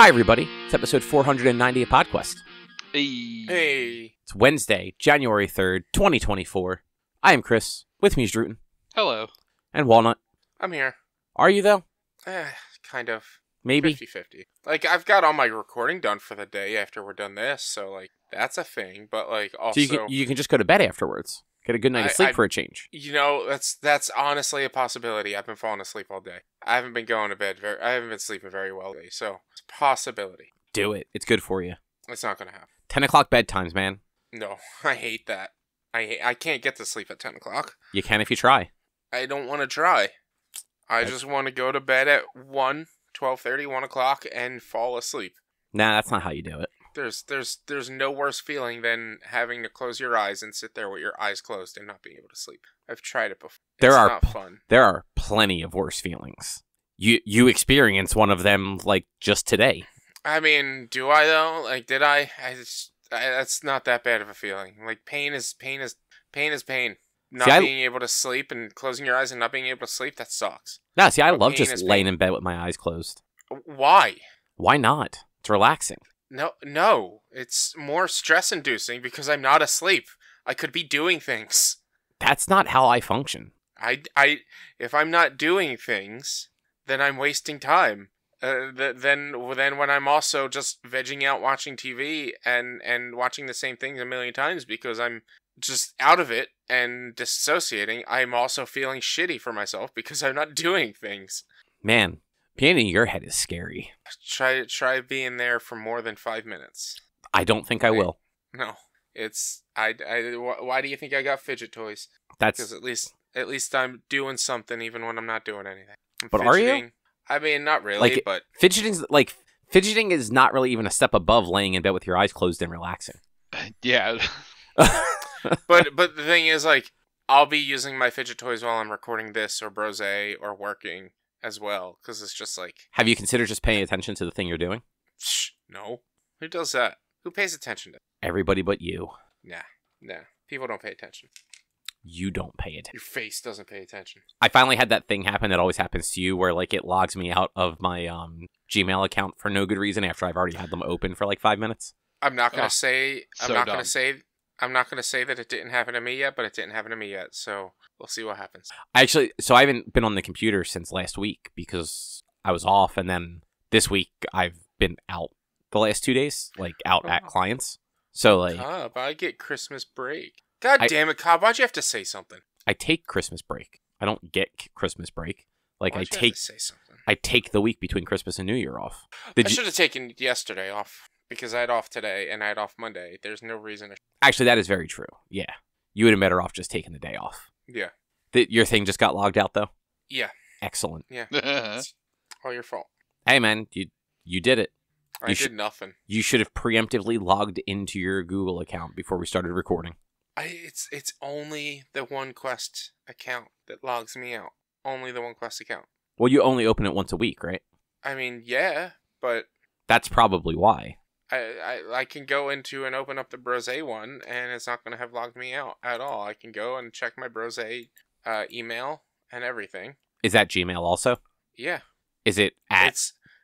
Hi, everybody. It's episode 490 of PodQuest. Hey. It's Wednesday, January 3rd, 2024. I am Chris. With me is Drootin. Hello. And Walnut. I'm here. Are you, though? Kind of. Maybe? 50-50. Like, I've got all my recording done for the day after we're done this, so, like, that's a thing. But, like, also... So you can just go to bed afterwards. Get a good night of sleep for a change. You know, that's honestly a possibility. I've been falling asleep all day. I haven't been going to bed I haven't been sleeping very well today, so it's a possibility. Do it. It's good for you. It's not gonna happen. 10 o'clock bedtimes, man. No, I hate that. I can't get to sleep at 10 o'clock. You can if you try. I don't want to try. I just want to go to bed at 12:30, 1 o'clock, and fall asleep. Nah, that's not how you do it. There's no worse feeling than having to close your eyes and sit there with your eyes closed and not being able to sleep. I've tried it before. It's not fun. There are plenty of worse feelings. You experienced one of them, like, just today. I mean, do I, though? Like, did I? That's not that bad of a feeling. Like, pain is pain. Not being able to sleep and closing your eyes and not being able to sleep, that sucks. No, see, I love just laying in bed with my eyes closed. Why? Why not? It's relaxing. No. It's more stress-inducing because I'm not asleep. I could be doing things. That's not how I function. If I'm not doing things, then I'm wasting time. Then when I'm also just vegging out watching TV and watching the same things a million times because I'm just out of it and dissociating, I'm also feeling shitty for myself because I'm not doing things. Man, being in your head is scary. Try being there for more than 5 minutes. I don't think I will. No, it's why do you think I got fidget toys? Because at least I'm doing something even when I'm not doing anything. But are you? I mean, not really, but fidgeting is not really even a step above laying in bed with your eyes closed and relaxing. Yeah. but the thing is, like, I'll be using my fidget toys while I'm recording this or Brose or working as well, because it's just like... Have you considered just paying attention to the thing you're doing? No. Who does that? Who pays attention to it? Everybody but you. Nah. People don't pay attention. You don't pay attention. Your face doesn't pay attention. I finally had that thing happen that always happens to you where, like, it logs me out of my Gmail account for no good reason after I've already had them open for like 5 minutes. I'm not going to say that it didn't happen to me yet, but it didn't happen to me yet, so we'll see what happens. I haven't been on the computer since last week because I was off, and then this week I've been out the last 2 days, like out at clients. So like, Cobb, I get Christmas break. God damn it, Cobb! Why'd you have to say something? I take Christmas break. I don't get Christmas break. Like Why'd you have to say something? I take the week between Christmas and New Year off. I should have taken yesterday off because I had off today and I had off Monday. There's no reason to. Actually, that is very true. Yeah, you would have better off just taking the day off. Yeah. Your thing just got logged out though. Yeah. Excellent. Yeah. It's all your fault. Hey man, you did it. I did nothing. You should have preemptively logged into your Google account before we started recording. It's only the OneQuest account that logs me out. Only the OneQuest account. Well, you only open it once a week, right? I mean, yeah, but that's probably why. I can go into and open up the Brose one, and it's not going to have logged me out at all. I can go and check my Brose email and everything. Is that Gmail also? Yeah. Is it at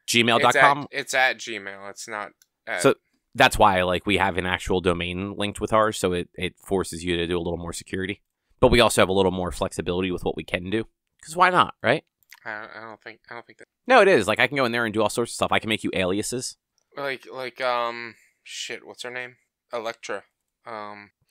gmail.com? It's at Gmail. It's not at... So that's why, like, we have an actual domain linked with ours, so it forces you to do a little more security. But we also have a little more flexibility with what we can do. Because why not, right? I don't think that... No, it is. Like, I can go in there and do all sorts of stuff. I can make you aliases. Shit, what's her name? Electra.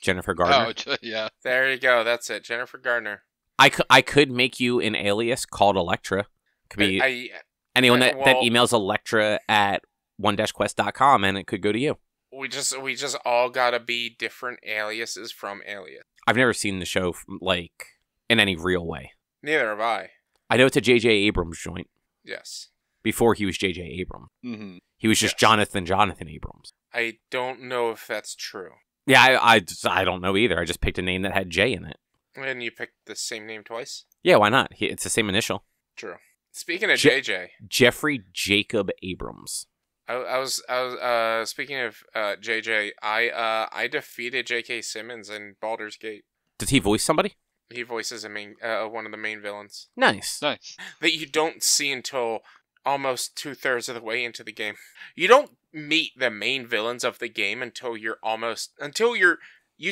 Jennifer Gardner. Oh, yeah. There you go. That's it. Jennifer Gardner. I could make you an alias called Electra. Could be anyone that emails Electra at one-quest.com, and it could go to you. We just all gotta be different aliases from Alias. I've never seen the show, like, in any real way. Neither have I. I know it's a J.J. Abrams joint. Yes. Before he was J.J. Abrams. Mm-hmm. He was just Jonathan Abrams. I don't know if that's true. Yeah, I don't know either. I just picked a name that had J in it. And you picked the same name twice? Yeah, why not? It's the same initial. True. Speaking of JJ. Jeffrey Jacob Abrams. I was speaking of JJ, I defeated J.K. Simmons in Baldur's Gate. Does he voice somebody? He voices one of the main villains. Nice. Nice. That you don't see until almost 2/3 of the way into the game. You don't meet the main villains of the game until you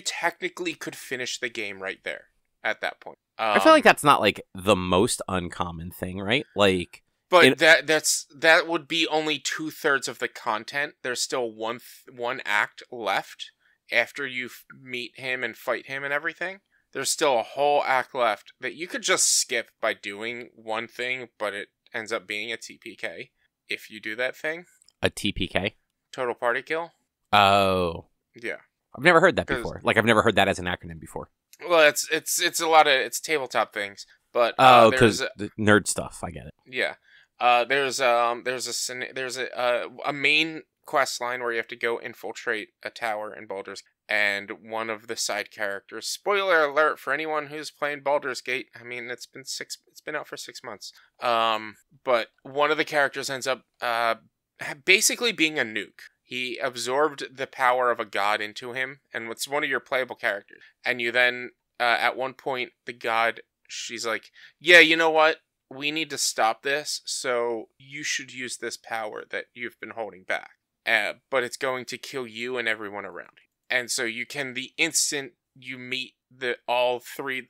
technically could finish the game right there at that point. I feel like that's not like the most uncommon thing, right? Like, but that would be only 2/3 of the content. There's still one act left after you meet him and fight him and everything. There's still a whole act left that you could just skip by doing one thing, but it ends up being a TPK if you do that thing. A TPK? Total party kill? Oh. Yeah. I've never heard that before. Like, I've never heard that as an acronym before. Well, it's a lot of, it's tabletop things, but because the nerd stuff, I get it. Yeah. There's a main quest line where you have to go infiltrate a tower in Baldur's, and one of the side characters, spoiler alert for anyone who's playing Baldur's Gate, I mean it's been out for 6 months. But one of the characters ends up basically being a nuke. He absorbed the power of a god into him, and it's one of your playable characters. And you then, at one point, the god, she's like, yeah, you know what? We need to stop this, so you should use this power that you've been holding back. But it's going to kill you and everyone around you. And so you can, the instant you meet all three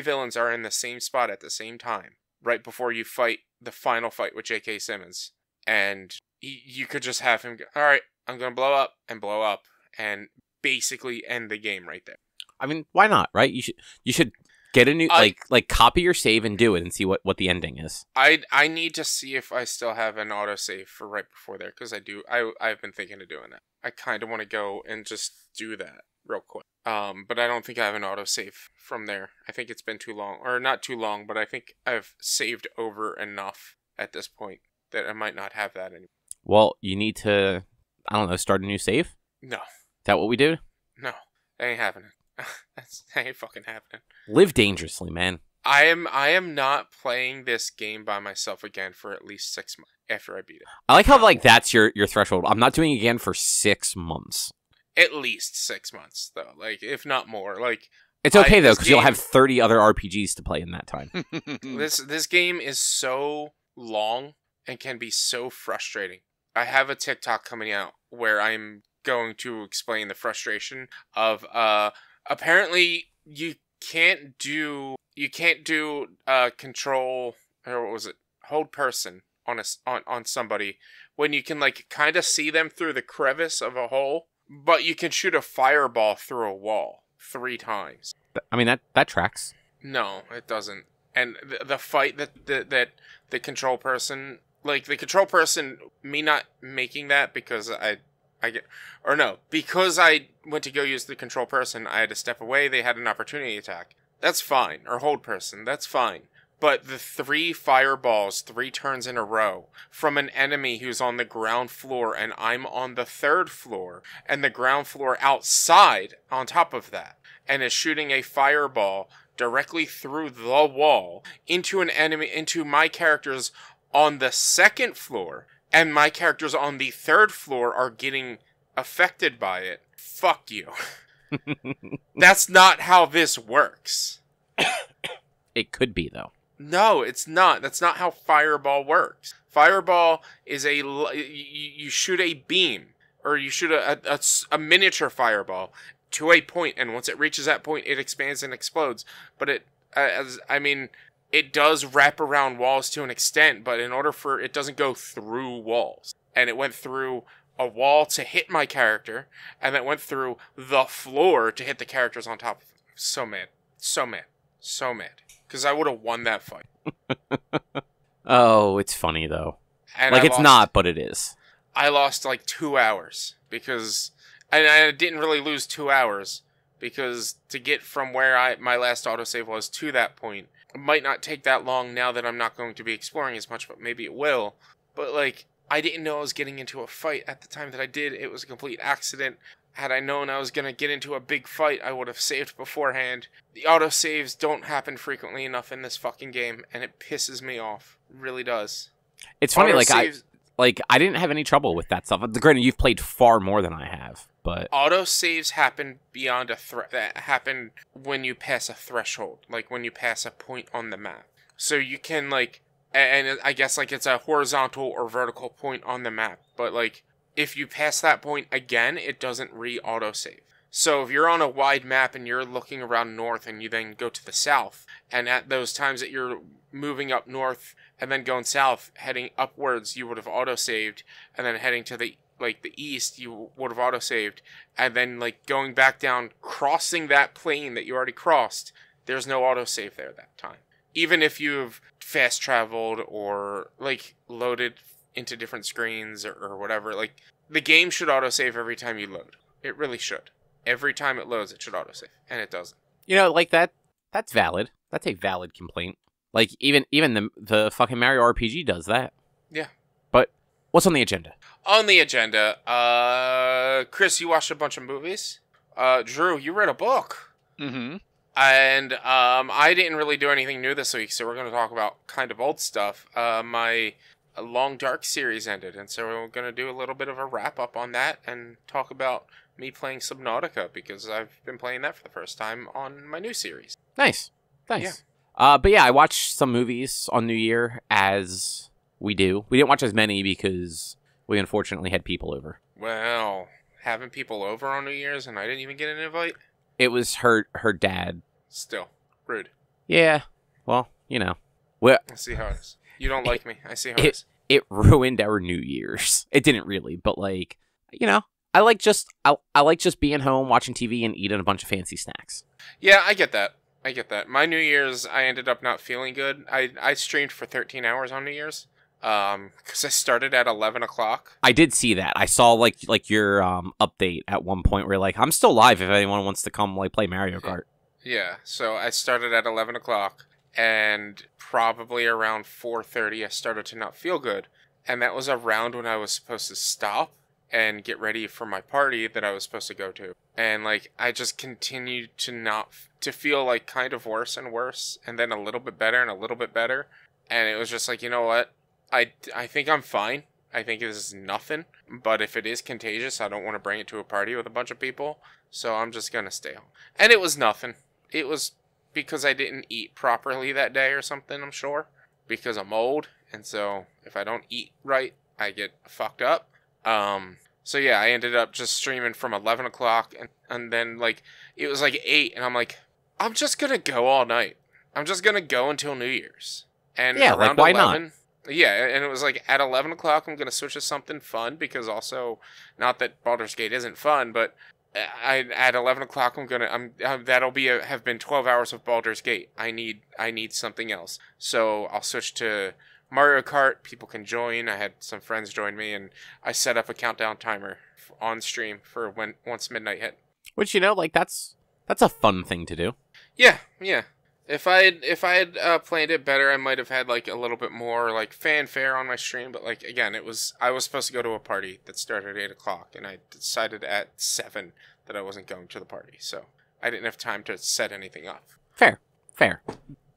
villains are in the same spot at the same time, right before you fight the final fight with J.K. Simmons. And you could just have him go, all right, I'm going to blow up, and basically end the game right there. I mean, why not, right? You should get a new, like copy your save and do it and see what the ending is. I need to see if I still have an autosave for right before there, because I do. I've been thinking of doing that. I kind of want to go and just do that real quick. But I don't think I have an autosave from there. I think it's been too long, or not too long, but I think I've saved over enough at this point that I might not have that anymore. Well, you need to, I don't know, start a new save? No. Is that what we do? No. That ain't happening. That ain't fucking happening. Live dangerously, man. I am not playing this game by myself again for at least 6 months after I beat it. I like how, like, that's your threshold. I'm not doing it again for 6 months. At least 6 months, though. Like, if not more. Like, it's okay, though, because you'll have 30 other RPGs to play in that time. This game is so long and can be so frustrating. I have a TikTok coming out where I'm going to explain the frustration of apparently you can't do control, or what was it, hold person on somebody when you can, like, kind of see them through the crevice of a hole, but you can shoot a fireball through a wall 3 times. I mean, that tracks. No, it doesn't. And the fight that the control person, like, the control person, me not making that because because I went to go use the control person, I had to step away, they had an opportunity attack. That's fine. Or hold person, that's fine. But the 3 fireballs 3 turns in a row from an enemy who's on the ground floor and I'm on the 3rd floor, and the ground floor outside on top of that, and is shooting a fireball directly through the wall into an enemy, into my characters on the 2nd floor, and my characters on the 3rd floor are getting affected by it. Fuck you. That's not how this works. It could be, though. No, it's not. That's not how Fireball works. Fireball is you shoot a beam, or you shoot a miniature fireball to a point, and once it reaches that point, it expands and explodes. But it does wrap around walls to an extent, but in order for it doesn't go through walls. And it went through a wall to hit my character, and it went through the floor to hit the characters on top of it. So mad. So mad. So mad. Because I would have won that fight. Oh, it's funny, though. And like, it's not, but it is. I lost like 2 hours because... And I didn't really lose 2 hours, because to get from where my last autosave was to that point, it might not take that long now that I'm not going to be exploring as much, but maybe it will. But, like, I didn't know I was getting into a fight at the time that I did. It was a complete accident. Had I known I was going to get into a big fight, I would have saved beforehand. The autosaves don't happen frequently enough in this fucking game, and it pisses me off. It really does. It's funny, I didn't have any trouble with that stuff. Granted, you've played far more than I have, but... Autosaves happen beyond that happen when you pass a threshold, like when you pass a point on the map. So you can, like, and I guess like it's a horizontal or vertical point on the map, but like if you pass that point again, it doesn't re-autosave. So if you're on a wide map and you're looking around north and you then go to the south, and at those times that you're moving up north and then going south, heading upwards, you would have autosaved, and then heading to the east, you would have autosaved, and then like going back down, crossing that plane that you already crossed, there's no autosave there that time. Even if you've fast traveled or like loaded into different screens or whatever, like the game should autosave every time you load. It really should. Every time it loads, it should autosave, and it doesn't. You know, like that's valid. That's a valid complaint. Like even the fucking Mario RPG does that. Yeah. But what's on the agenda? On the agenda, Chris, you watched a bunch of movies. Drew, you read a book. Mm-hmm. And I didn't really do anything new this week, so we're going to talk about kind of old stuff. My Long Dark series ended, and so we're going to do a little bit of a wrap-up on that and talk about me playing Subnautica, because I've been playing that for the first time on my new series. Nice. Yeah. But yeah, I watched some movies on New Year, as we do. We didn't watch as many because we unfortunately had people over. Well, having people over on New Year's and I didn't even get an invite? It was her dad. Still. Rude. Yeah. Well, you know. Well, I see how it is. You don't like me. I see how it is. It ruined our New Year's. It didn't really, but like, you know, I like just being home, watching TV, and eating a bunch of fancy snacks. Yeah, I get that. My New Year's, I ended up not feeling good. I streamed for 13 hours on New Year's. Because I started at 11 o'clock. I did see that. I saw like your update at one point where like, I'm still live if anyone wants to come like play Mario Kart. Yeah, so I started at 11 o'clock, and probably around 4:30 I started to not feel good. And that was around when I was supposed to stop and get ready for my party that I was supposed to go to. And like, I just continued to feel like kind of worse and worse, and then a little bit better and a little bit better. And it was just like, you know what? I think I'm fine. I think this is nothing. But if it is contagious, I don't want to bring it to a party with a bunch of people. So I'm just going to stay home. And it was nothing. It was because I didn't eat properly that day or something, I'm sure. Because I'm old. And so if I don't eat right, I get fucked up. So yeah, I ended up just streaming from 11 o'clock. And then like, it was like 8. And I'm like, I'm just going to go all night. I'm just going to go until New Year's. And yeah, around like, why 11, not? Yeah, and it was like at 11 o'clock I'm going to switch to something fun, because also, not that Baldur's Gate isn't fun, but at 11 o'clock that'll have been 12 hours of Baldur's Gate. I need something else. So I'll switch to Mario Kart. People can join. I had some friends join me, and I set up a countdown timer on stream for once midnight hit. Which, you know, like that's a fun thing to do. Yeah. If I had planned it better, I might have had like a little bit more like fanfare on my stream. But like, again, I was supposed to go to a party that started at 8 o'clock, and I decided at 7 that I wasn't going to the party, so I didn't have time to set anything up. Fair.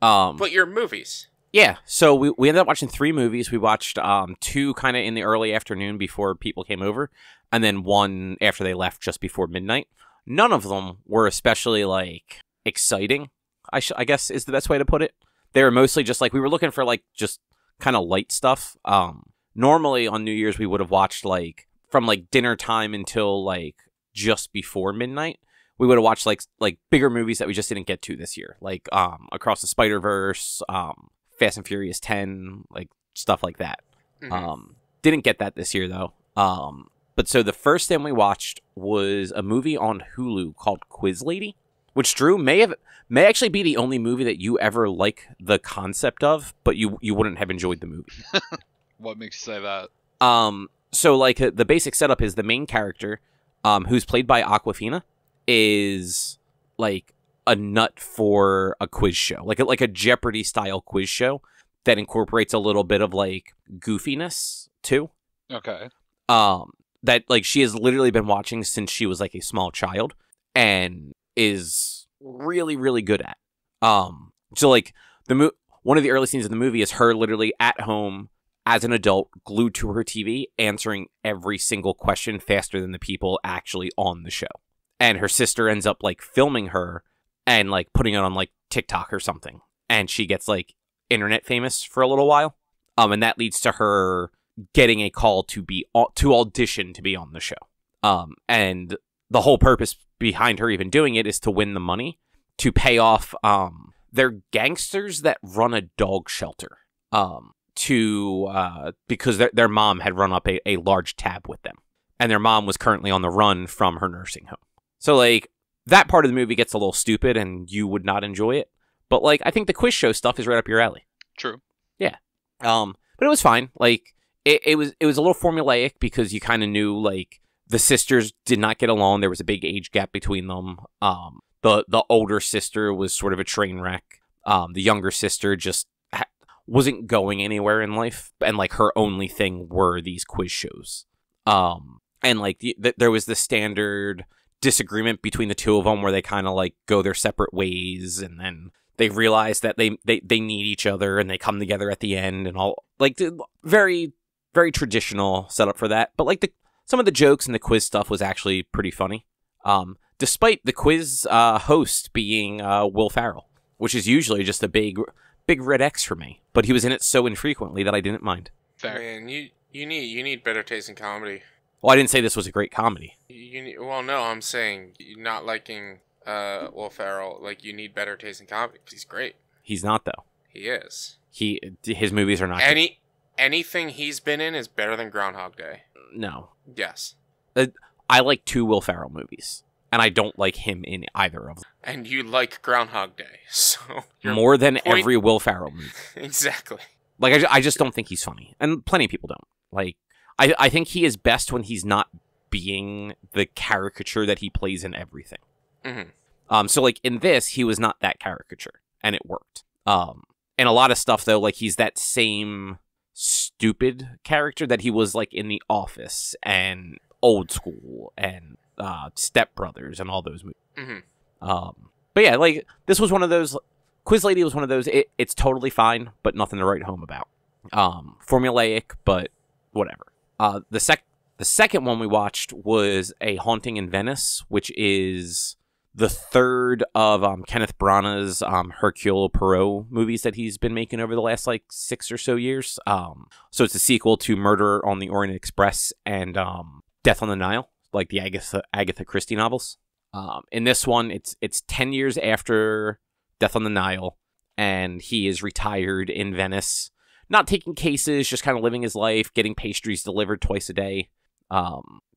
But your movies. Yeah, so we ended up watching 3 movies. We watched 2 kind of in the early afternoon before people came over, and then 1 after they left just before midnight. None of them were especially like exciting, I guess is the best way to put it. They were mostly just like, we were looking for like just kind of light stuff. Normally on New Year's we would have watched like from like dinner time until like just before midnight. We would have watched like bigger movies that we just didn't get to this year, like Across the Spider-Verse, Fast and Furious 10, like stuff like that. Mm-hmm. Didn't get that this year though. But so the first thing we watched was a movie on Hulu called Quiz Lady, which Drew may actually be the only movie that you ever like the concept of, but you wouldn't have enjoyed the movie. What makes you say that? So like the basic setup is the main character, who's played by Aquafina, is like a nut for a quiz show, like a Jeopardy style quiz show that incorporates a little bit of like goofiness too. Okay. That like she has literally been watching since she was like a small child and is really, really good at. So like one of the early scenes of the movie is her literally at home as an adult, glued to her TV, answering every single question faster than the people actually on the show. And her sister ends up like filming her and like putting it on like TikTok or something. And she gets like internet famous for a little while. And that leads to her getting a call to audition to be on the show. And the whole purpose behind her even doing it is to win the money to pay off they're gangsters that run a dog shelter. Because their mom had run up a large tab with them. And their mom was currently on the run from her nursing home. So, like, that part of the movie gets a little stupid and you would not enjoy it. But, like, I think the quiz show stuff is right up your alley. True. Yeah. But it was fine. Like, it was a little formulaic because you kind of knew, like, the sisters did not get along. There was a big age gap between them. The older sister was sort of a train wreck. The younger sister just wasn't going anywhere in life. And, like, her only thing were these quiz shows. And, like, there was the standard disagreement between the two of them where they kind of, like, go their separate ways, and then they realize that they need each other, and they come together at the end, and all, like, very, very traditional setup for that. But, like, some of the jokes and the quiz stuff was actually pretty funny. Despite the quiz host being Will Ferrell, which is usually just a big red X for me. But he was in it so infrequently that I didn't mind. Fair. Man, you need better taste in comedy. Well, I didn't say this was a great comedy. Well, no, I'm saying not liking Will Ferrell. Like, you need better taste in comedy. He's great. He's not, though. He is. His movies are not. Anything he's been in is better than Groundhog Day. No. Yes. I like 2 Will Ferrell movies, and I don't like him in either of them. And you like Groundhog Day, so more than every Will Ferrell movie. Exactly. Like, I just don't think he's funny, and plenty of people don't. Like, I think he is best when he's not being the caricature that he plays in everything. Mm-hmm. So, like, in this, he was not that caricature, and it worked. And a lot of stuff, though, like, he's that same stupid character that he was, like, in The Office and Old School and Step Brothers and all those movies. Mm-hmm. But yeah, like, this was one of those. Quiz Lady was one of those. It's totally fine, but nothing to write home about. Formulaic, but whatever. The second one we watched was A Haunting in Venice, which is the third of Kenneth Branagh's Hercule Poirot movies that he's been making over the last, like, 6 or so years. So it's a sequel to Murder on the Orient Express and Death on the Nile, like the Agatha Christie novels. In this one, it's 10 years after Death on the Nile, and he is retired in Venice, not taking cases, just kind of living his life, getting pastries delivered twice a day.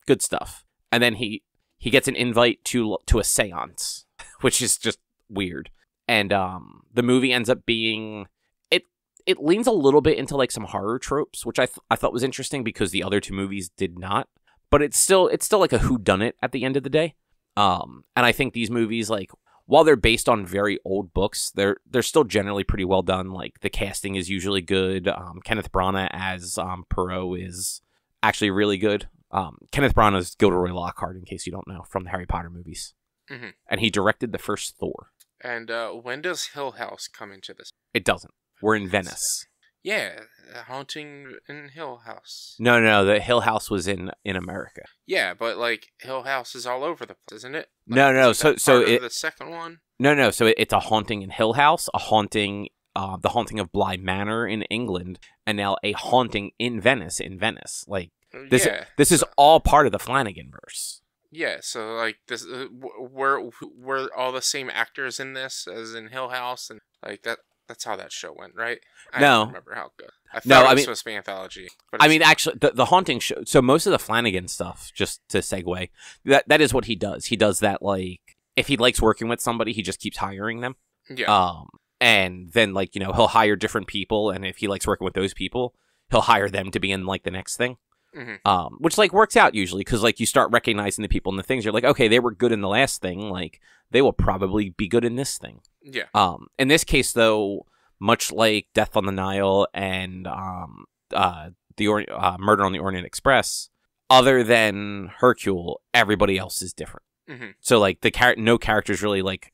Good stuff. And then he gets an invite to a seance, which is just weird. And the movie ends up being it leans a little bit into, like, some horror tropes, which I thought was interesting because the other 2 movies did not. But it's still like a whodunit at the end of the day. And I think these movies, like, while they're based on very old books, they're still generally pretty well done. Like, the casting is usually good. Kenneth Branagh as Poirot is actually really good. Kenneth Branagh is Gilderoy Lockhart, in case you don't know, from the Harry Potter movies. Mm-hmm. And he directed the first Thor. And when does Hill House come into this? It doesn't. We're in Venice. Yeah, Haunting in Hill House. No, the Hill House was in America. Yeah, but, like, Hill House is all over the place, isn't it? Like, no. So the second one. No. So it's a haunting in Hill House, a haunting, the haunting of Bly Manor in England, and now a haunting in Venice. Like, this is all part of the Flanagan verse. Yeah, so, like, this we're all the same actors in this as in Hill House, and, like, that's how that show went, right? I don't remember how it goes. I thought it was supposed to be anthology. But actually, the haunting show. So most of the Flanagan stuff, just to segue, that is what he does. He does that, like, if he likes working with somebody, he just keeps hiring them. Yeah. And then, like, you know, he'll hire different people, and if he likes working with those people, he'll hire them to be in, like, the next thing. Mm-hmm. Which, like, works out usually because, like, you start recognizing the people and the things. You're like, okay, they were good in the last thing. Like, they will probably be good in this thing. Yeah. In this case, though, much like Death on the Nile and Murder on the Orient Express, other than Hercule, everybody else is different. Mm-hmm. So, like, no characters really like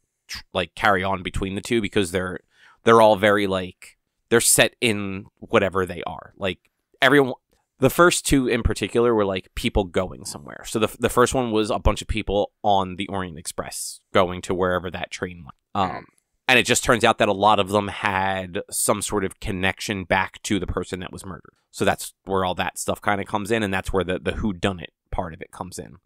carry on between the two because they're all very, like, they're set in whatever they are. Like, everyone. The first 2 in particular were, like, people going somewhere. So the first one was a bunch of people on the Orient Express going to wherever that train went. And it just turns out that a lot of them had some sort of connection back to the person that was murdered. So that's where all that stuff kind of comes in, and that's where the whodunit part of it comes in.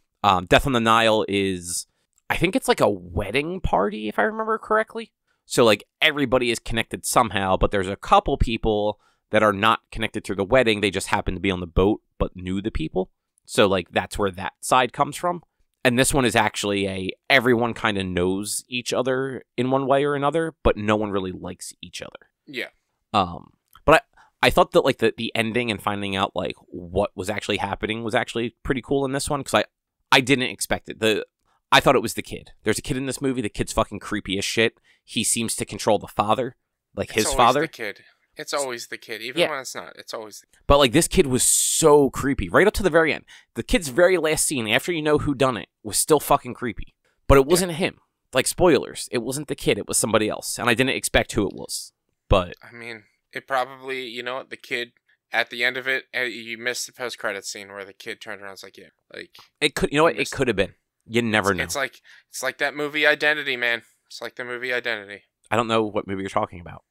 Death on the Nile is, I think it's like a wedding party, if I remember correctly. So like everybody is connected somehow, but there's a couple people that are not connected through the wedding. They just happen to be on the boat, but knew the people. So like that's where that side comes from. And this one is actually everyone kind of knows each other in one way or another, but no one really likes each other. Yeah. But I thought that like the ending and finding out like what was actually happening was actually pretty cool in this one, because I didn't expect it. I thought it was the kid. There's a kid in this movie. The kid's fucking creepy as shit. He seems to control the father, like his father. It's always the kid. It's always the kid, even when it's not. It's always the kid. But like this kid was so creepy right up to the very end. The kid's very last scene, after you know who done it, was still fucking creepy. But it wasn't him. Like, spoilers, it wasn't the kid. It was somebody else, and I didn't expect who it was. But I mean, it probably, you know what, the kid at the end of it, you missed the post-credit scene where the kid turned around and was like, yeah, like it could. You know what? It could have been. You never know. It's like that movie Identity, man. It's like the movie Identity. I don't know what movie you're talking about.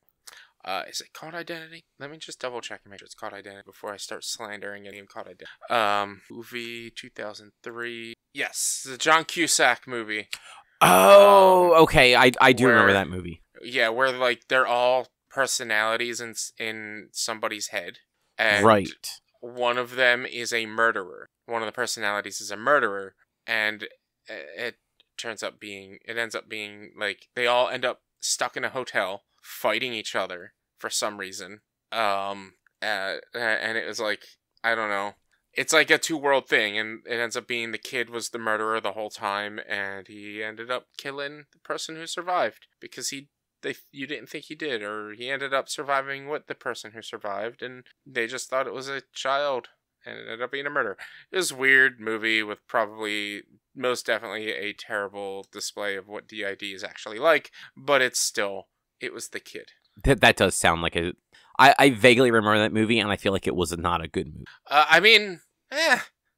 Is it called Identity? Let me just double check and make sure it's called Identity before I start slandering a name called Identity. Movie 2003. Yes, the John Cusack movie. Oh, okay. I do remember that movie. Yeah, where like they're all personalities in somebody's head. And right. One of them is a murderer. One of the personalities is a murderer, and it ends up being like they all end up stuck in a hotel fighting each other for some reason. And it was like, I don't know. It's like a two-world thing, and it ends up being the kid was the murderer the whole time, and he ended up killing the person who survived because you didn't think he did, or he ended up surviving with the person who survived, and they just thought it was a child, and it ended up being a murder. It was a weird movie with probably most definitely a terrible display of what DID is actually like, but it was the kid. That does sound like a... I vaguely remember that movie, and I feel like it was not a good movie. I mean,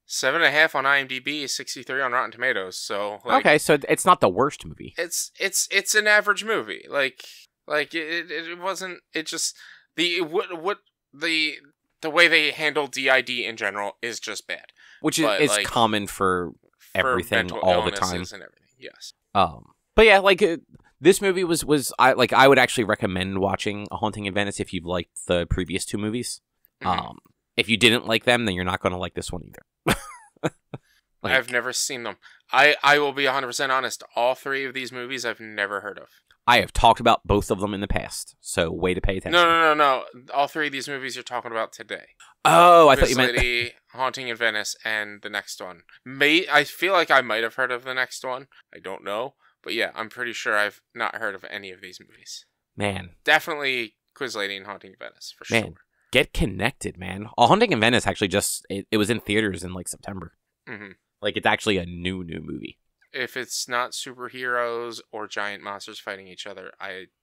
7.5 on IMDb, 63 on Rotten Tomatoes. So like, okay, so it's not the worst movie. It's an average movie. Like it wasn't. It just the way they handle DID in general is just bad, which is like, common for everything all the time and everything. Yes. But yeah, like. This movie was I would actually recommend watching A Haunting in Venice if you've liked the previous two movies. Mm-hmm. If you didn't like them, then you're not going to like this one either. I've never seen them. I will be 100% honest. All three of these movies I've never heard of. I have talked about both of them in the past, so way to pay attention. No. All three of these movies you're talking about today. Oh, I thought you meant... Lady, Haunting in Venice, and the next one. I feel like I might have heard of the next one. I don't know. But yeah, I'm pretty sure I've not heard of any of these movies. Man. Definitely Quiz Lady and Haunting in Venice, for sure. Get connected, man. A Haunting in Venice actually it was in theaters in like September. Mm-hmm. Like it's actually a new movie. If it's not superheroes or giant monsters fighting each other,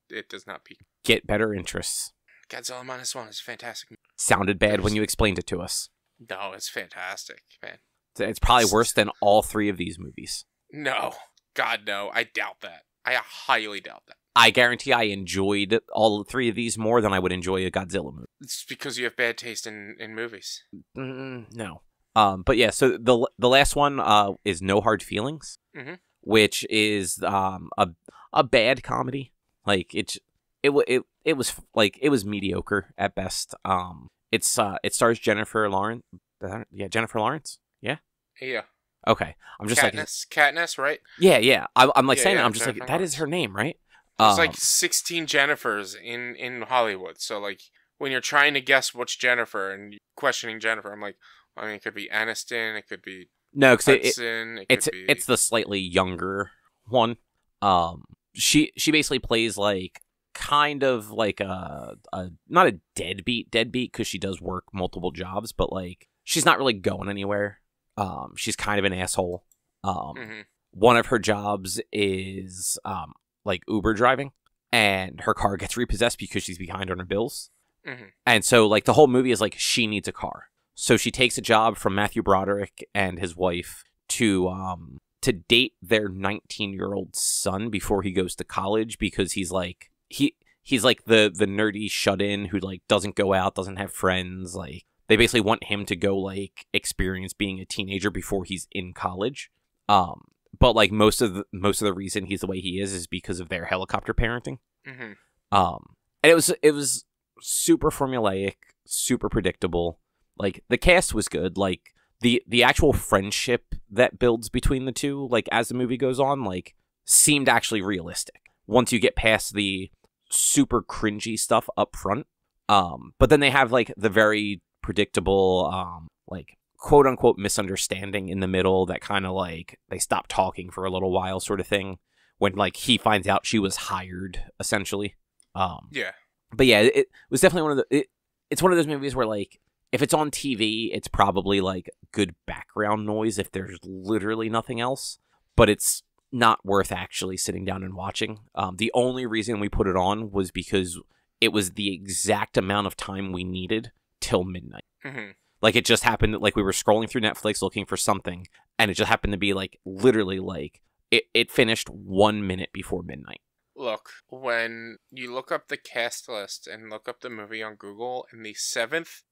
it does not peak. Get better interests. Godzilla Minus One is a fantastic movie. Sounded bad when you explained it to us. No, it's fantastic, man. It's probably worse than all three of these movies. No. God, no. I doubt that. I highly doubt that. I guarantee I enjoyed all three of these more than I would enjoy a Godzilla movie. It's because you have bad taste in movies. No. But yeah, so the last one is No Hard Feelings, mm-hmm. which is a bad comedy. Like it was mediocre at best. It stars Jennifer Lawrence. Yeah, Jennifer Lawrence. Yeah. Yeah. Okay, I'm just Katniss, right? Yeah. I'm like saying that. I'm just Jennifer like, that is her name, right? There's like 16 Jennifers in Hollywood. So like when you're trying to guess which Jennifer and questioning Jennifer, I'm like, I mean, it could be Aniston, it could be Hudson, it's the slightly younger one. She basically plays like kind of like a not a deadbeat because she does work multiple jobs, but like she's not really going anywhere. She's kind of an asshole. mm-hmm. One of her jobs is like Uber driving, and her car gets repossessed because she's behind on her bills. Mm-hmm. And so like the whole movie is like she needs a car. So she takes a job from Matthew Broderick and his wife to to date their 19-year-old son before he goes to college, because he's like he's like the nerdy shut-in who like doesn't go out, doesn't have friends. Like they basically want him to go like experience being a teenager before he's in college. But like most of the reason he's the way he is because of their helicopter parenting. Mm-hmm. And it was super formulaic, super predictable. Like the cast was good. Like the actual friendship that builds between the two, like as the movie goes on, like seemed actually realistic once you get past the super cringy stuff up front. But then they have like the very predictable, like quote unquote misunderstanding in the middle that kind of like they stop talking for a little while sort of thing when like he finds out she was hired essentially. Yeah. But yeah, it was definitely it's one of those movies where like if it's on TV, it's probably like good background noise if there's literally nothing else, but it's not worth actually sitting down and watching. The only reason we put it on was because it was the exact amount of time we needed till midnight. Mm-hmm. Like it just happened, like we were scrolling through Netflix looking for something, and it just happened to be like literally like it finished 1 minute before midnight. Look, when you look up the cast list and look up the movie on Google, and the seventh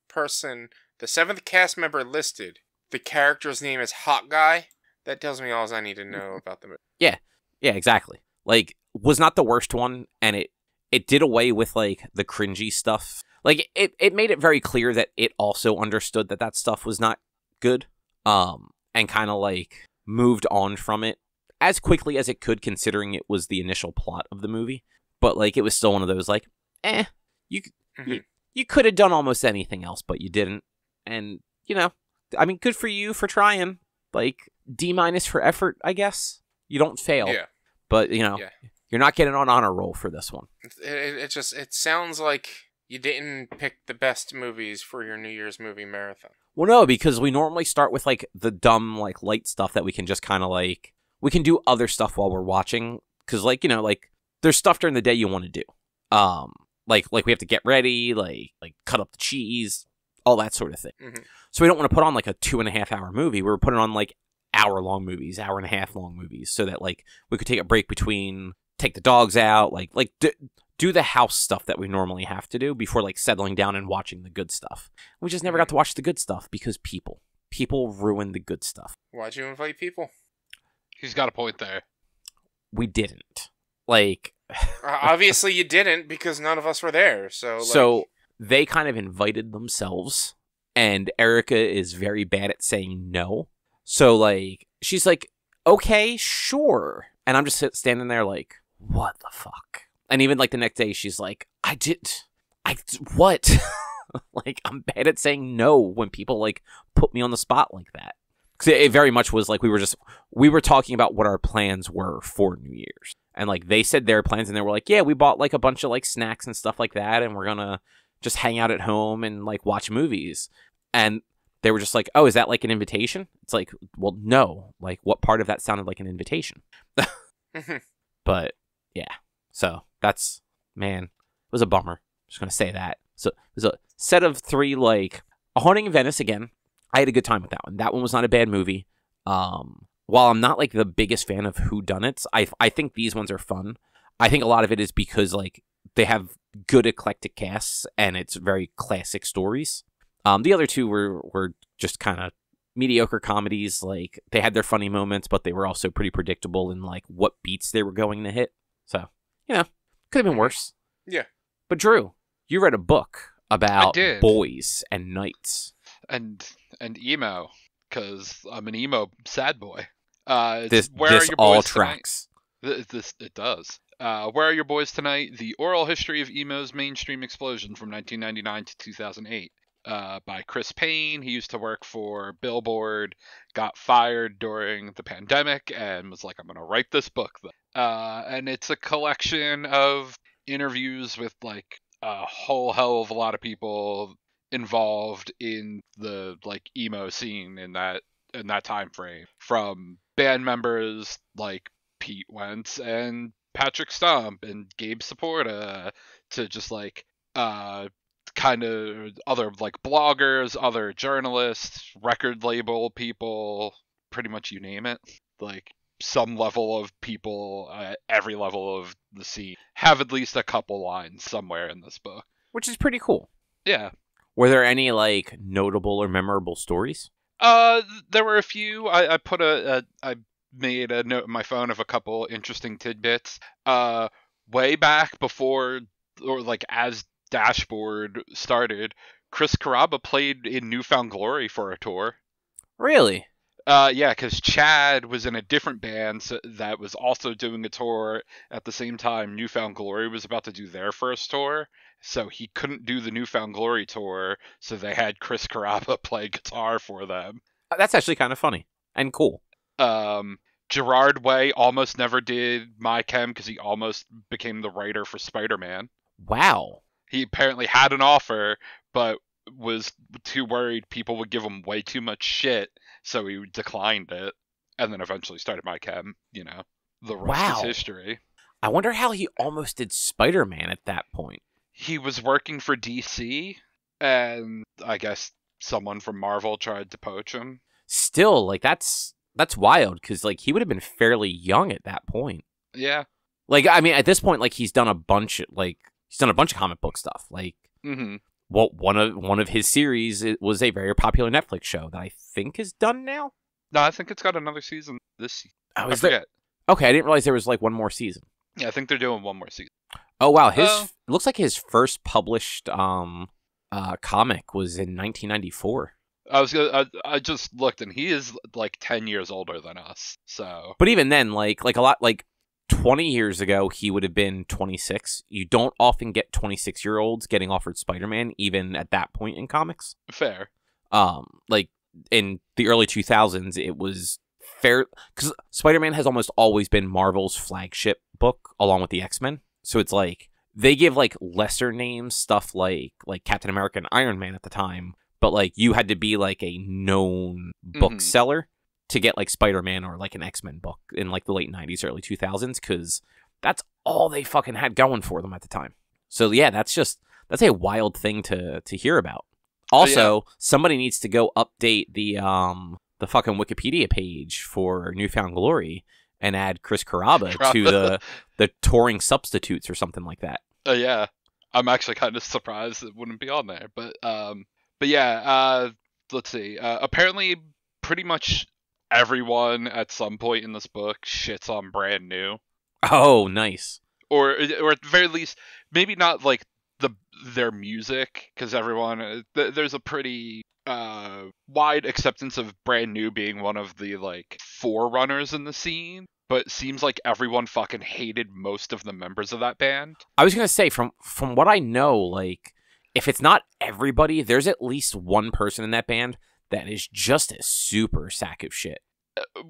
cast member listed, the character's name is Hot Guy, that tells me all I need to know about the movie. Yeah, exactly. Like, was not the worst one, and it did away with, like, the cringy stuff. Like, it made it very clear that it also understood that stuff was not good, and kind of, like, moved on from it as quickly as it could, considering it was the initial plot of the movie. But, like, it was still one of those, like, you could have done almost anything else, but you didn't. And, you know, I mean, good for you for trying. Like, D- for effort, I guess. You don't fail. Yeah. But, you know, you're not getting on honor roll for this one. It sounds like you didn't pick the best movies for your New Year's movie marathon. Well, no, because we normally start with, like, the dumb, like, light stuff that we can just kind of, like, we can do other stuff while we're watching. Because, like, you know, like, there's stuff during the day you want to do. Like we have to get ready, like cut up the cheese, all that sort of thing. Mm-hmm. So we don't want to put on, like, a 2.5 hour movie. We're putting on, like, hour-long movies, hour-and-a-half long movies, so that, like, we could take a break between, take the dogs out, like do the house stuff that we normally have to do before, like, settling down and watching the good stuff. We just never got to watch the good stuff because people ruin the good stuff. Why'd you invite people? He's got a point there. We didn't. Like... Obviously you didn't, because none of us were there, so... So, they kind of invited themselves, and Erica is very bad at saying no. So, like, she's like, okay, sure. And I'm just standing there like, what the fuck? And even, like, the next day, she's like, what? Like, I'm bad at saying no when people, like, put me on the spot like that. Because it very much was like we were talking about what our plans were for New Year's. And, like, they said their plans, and they were like, yeah, we bought, like, a bunch of, like, snacks and stuff like that, and we're gonna just hang out at home and, like, watch movies. And they were just like, oh, is that, like, an invitation? It's like, well, no. Like, what part of that sounded like an invitation? But, yeah. So, that's, man, it was a bummer. Just gonna say that. So, it was a set of 3, like, A Haunting in Venice, again. I had a good time with that one. That one was not a bad movie. While I'm not, like, the biggest fan of whodunits, I think these ones are fun. I think a lot of it is because, like, they have good eclectic casts, and it's very classic stories. The other 2 were just kind of mediocre comedies. Like, they had their funny moments, but they were also pretty predictable in, like, what beats they were going to hit. So, you know, could have been worse. Yeah. But, Drew, you read a book about I did. boys and knights. And emo, because I'm an emo sad boy. This all tracks. It does. Where Are Your Boys Tonight? The Oral History of Emo's Mainstream Explosion from 1999 to 2008. By Chris Payne. He used to work for Billboard, got fired during the pandemic, and was like, I'm going to write this book. And it's a collection of interviews with, like, a whole hell of a lot of people involved in the, like, emo scene in that time frame, from band members like Pete Wentz and Patrick Stump and Gabe Saporta to just, like, kind of other, like, bloggers, other journalists, record label people, pretty much you name it. like some level of people at every level of the scene have at least a couple lines somewhere in this book. Which is pretty cool. Yeah. Were there any like notable or memorable stories? There were a few. I made a note in my phone of a couple interesting tidbits. Way back before, or like as Dashboard started, Chris Carrabba played in Newfound Glory for a tour. Really? Yeah, because Chad was in a different band that was also doing a tour at the same time Newfound Glory was about to do their first tour. So he couldn't do the Newfound Glory tour, so they had Chris Carrabba play guitar for them. That's actually kind of funny and cool. Gerard Way almost never did My Chem because he almost became the writer for Spider-Man. Wow. He apparently had an offer, but was too worried people would give him way too much shit, so he declined it, and then eventually started My Chem. You know, the rest is history. I wonder how he almost did Spider-Man at that point. He was working for DC, and I guess someone from Marvel tried to poach him. Still, like, that's wild, because, like, he would have been fairly young at that point. Yeah. Like, I mean, at this point, like, he's done a bunch of comic book stuff. Like, well, one of his series was a very popular Netflix show that I think is done now. No, I think it's got another season this season. Oh, I forget. Okay, I didn't realize there was, like, one more season. Yeah, I think they're doing one more season. Oh, wow. It looks like his first published comic was in 1994. I just looked, and he is like 10 years older than us. So, but even then, like a lot, like 20 years ago, he would have been 26. You don't often get 26-year-olds getting offered Spider-Man, even at that point in comics. Fair. Like in the early 2000s, it was fair because Spider-Man has almost always been Marvel's flagship book, along with the X-Men. So it's like they give like lesser names stuff like Captain America and Iron Man at the time. But, like, you had to be, like, a known bookseller to get, like, Spider-Man or, like, an X-Men book in, like, the late 90s, early 2000s, because that's all they fucking had going for them at the time. So, yeah, that's a wild thing to hear about. Also, somebody needs to go update the fucking Wikipedia page for Newfound Glory and add Chris Carrabba to the touring substitutes or something like that. Yeah. I'm actually kind of surprised it wouldn't be on there, But yeah, let's see. Apparently, pretty much everyone at some point in this book shits on Brand New. Oh, nice. Or at the very least, maybe not like their music, because everyone there's a pretty wide acceptance of Brand New being one of the like forerunners in the scene. But it seems like everyone fucking hated most of the members of that band. I was gonna say, from what I know, like, if it's not everybody, there's at least one person in that band that is just a super sack of shit.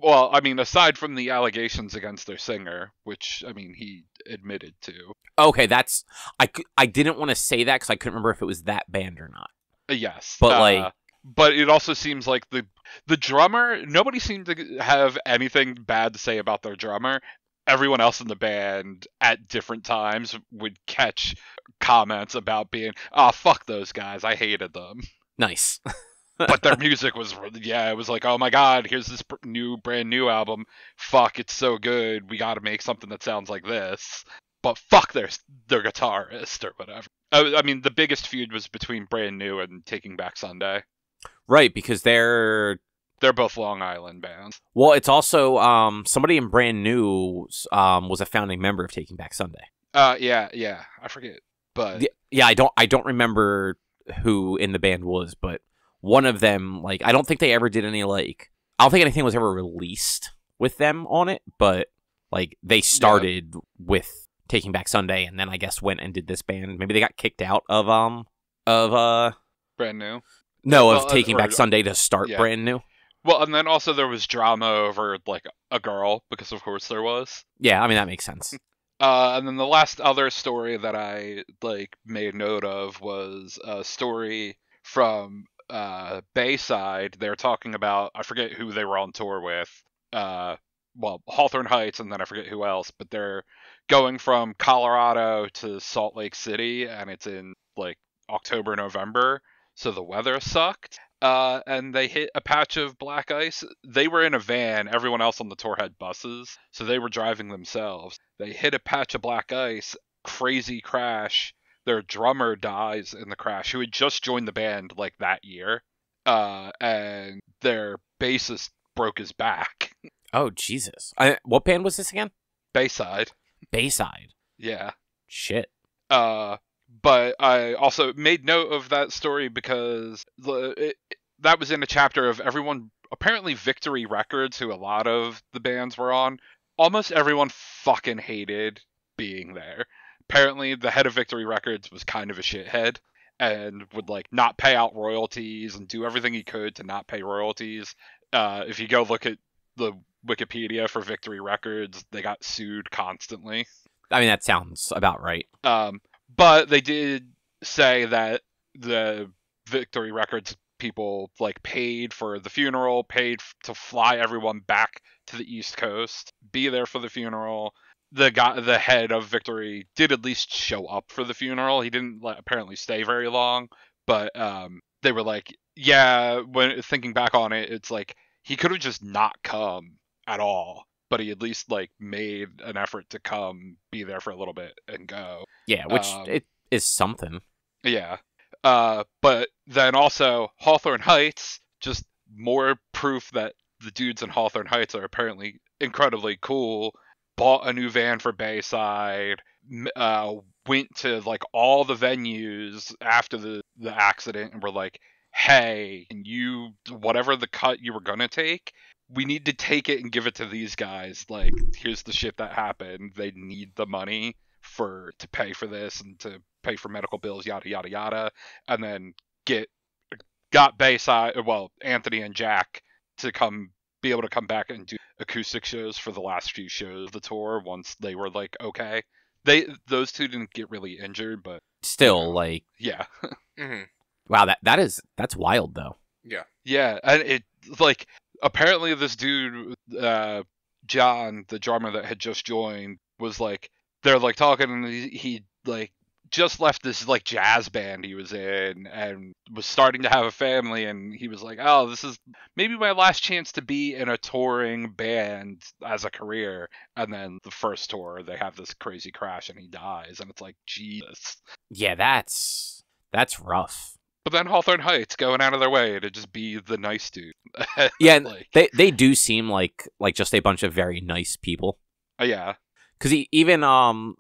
Well, I mean, aside from the allegations against their singer, which, I mean, he admitted to. Okay, that's... I didn't want to say that because I couldn't remember if it was that band or not. Yes. But, but it also seems like the drummer, nobody seemed to have anything bad to say about their drummer. Everyone else in the band at different times would catch comments about being, fuck those guys, I hated them. Nice. But their music was, it was like, oh my god, here's this brand new album. Fuck, it's so good. We gotta make something that sounds like this. But fuck their guitarist or whatever. I mean, the biggest feud was between Brand New and Taking Back Sunday. Right, because they're both Long Island bands. Well, it's also somebody in Brand New was a founding member of Taking Back Sunday. Yeah, I forget, but yeah, I don't remember who in the band was, but one of them, like, I don't think they ever did any like, I don't think anything was ever released with them on it, but like they started with Taking Back Sunday, and then I guess went and did this band. Maybe they got kicked out of Brand New. No, of Taking Back Sunday to start Brand New. Well, and then also there was drama over, like, a girl, because of course there was. Yeah, I mean, that makes sense. And then the last other story that I, like, made note of was a story from Bayside. They were talking about, I forget who they were on tour with, Hawthorne Heights, and then I forget who else, but they're going from Colorado to Salt Lake City, and it's in, like, October, November. so the weather sucked. And they hit a patch of black ice. They were in a van. Everyone else on the tour had buses, so they were driving themselves. They hit a patch of black ice, crazy crash. Their drummer dies in the crash, who had just joined the band like that year. And their bassist broke his back. Oh, Jesus. What band was this again? Bayside. Bayside. Yeah. Shit. But I also made note of that story because that was in a chapter of everyone. Apparently, Victory Records, who a lot of the bands were on, almost everyone fucking hated being there. Apparently, the head of Victory Records was kind of a shithead and would like not pay out royalties and do everything he could to not pay royalties. If you go look at the Wikipedia for Victory Records, they got sued constantly. I mean, that sounds about right. But they did say that the Victory Records people like paid for the funeral, paid to fly everyone back to the East Coast, be there for the funeral. The head of Victory did at least show up for the funeral. He didn't apparently stay very long, but they were like, yeah, when thinking back on it, it's like he could have just not come at all. But he at least like made an effort to come, be there for a little bit, and go. Yeah, which it is something. Yeah. But then also Hawthorne Heights, just more proof that the dudes in Hawthorne Heights are apparently incredibly cool. Bought a new van for Bayside. Went to like all the venues after the accident and were like, hey, can you, whatever the cut you were gonna take, we need to take it and give it to these guys. Like, here's the shit that happened. They need the money to pay for this and to pay for medical bills, yada yada yada. And then got Bayside, well, Anthony and Jack to be able to come back and do acoustic shows for the last few shows of the tour once they were like okay. Those two didn't get really injured, but still, like, yeah. Mm-hmm. Wow, that's wild though. Yeah. Yeah, and it like apparently this dude, John, the drummer that had just joined, was like, they're like talking, and he like just left this like jazz band he was in and was starting to have a family, and he was like, oh, this is maybe my last chance to be in a touring band as a career. And then the first tour, they have this crazy crash and he dies, and it's like, Jesus. Yeah, that's rough. But then Hawthorne Heights going out of their way to just be the nice dude. Yeah, like, they do seem like just a bunch of very nice people. Yeah. Because even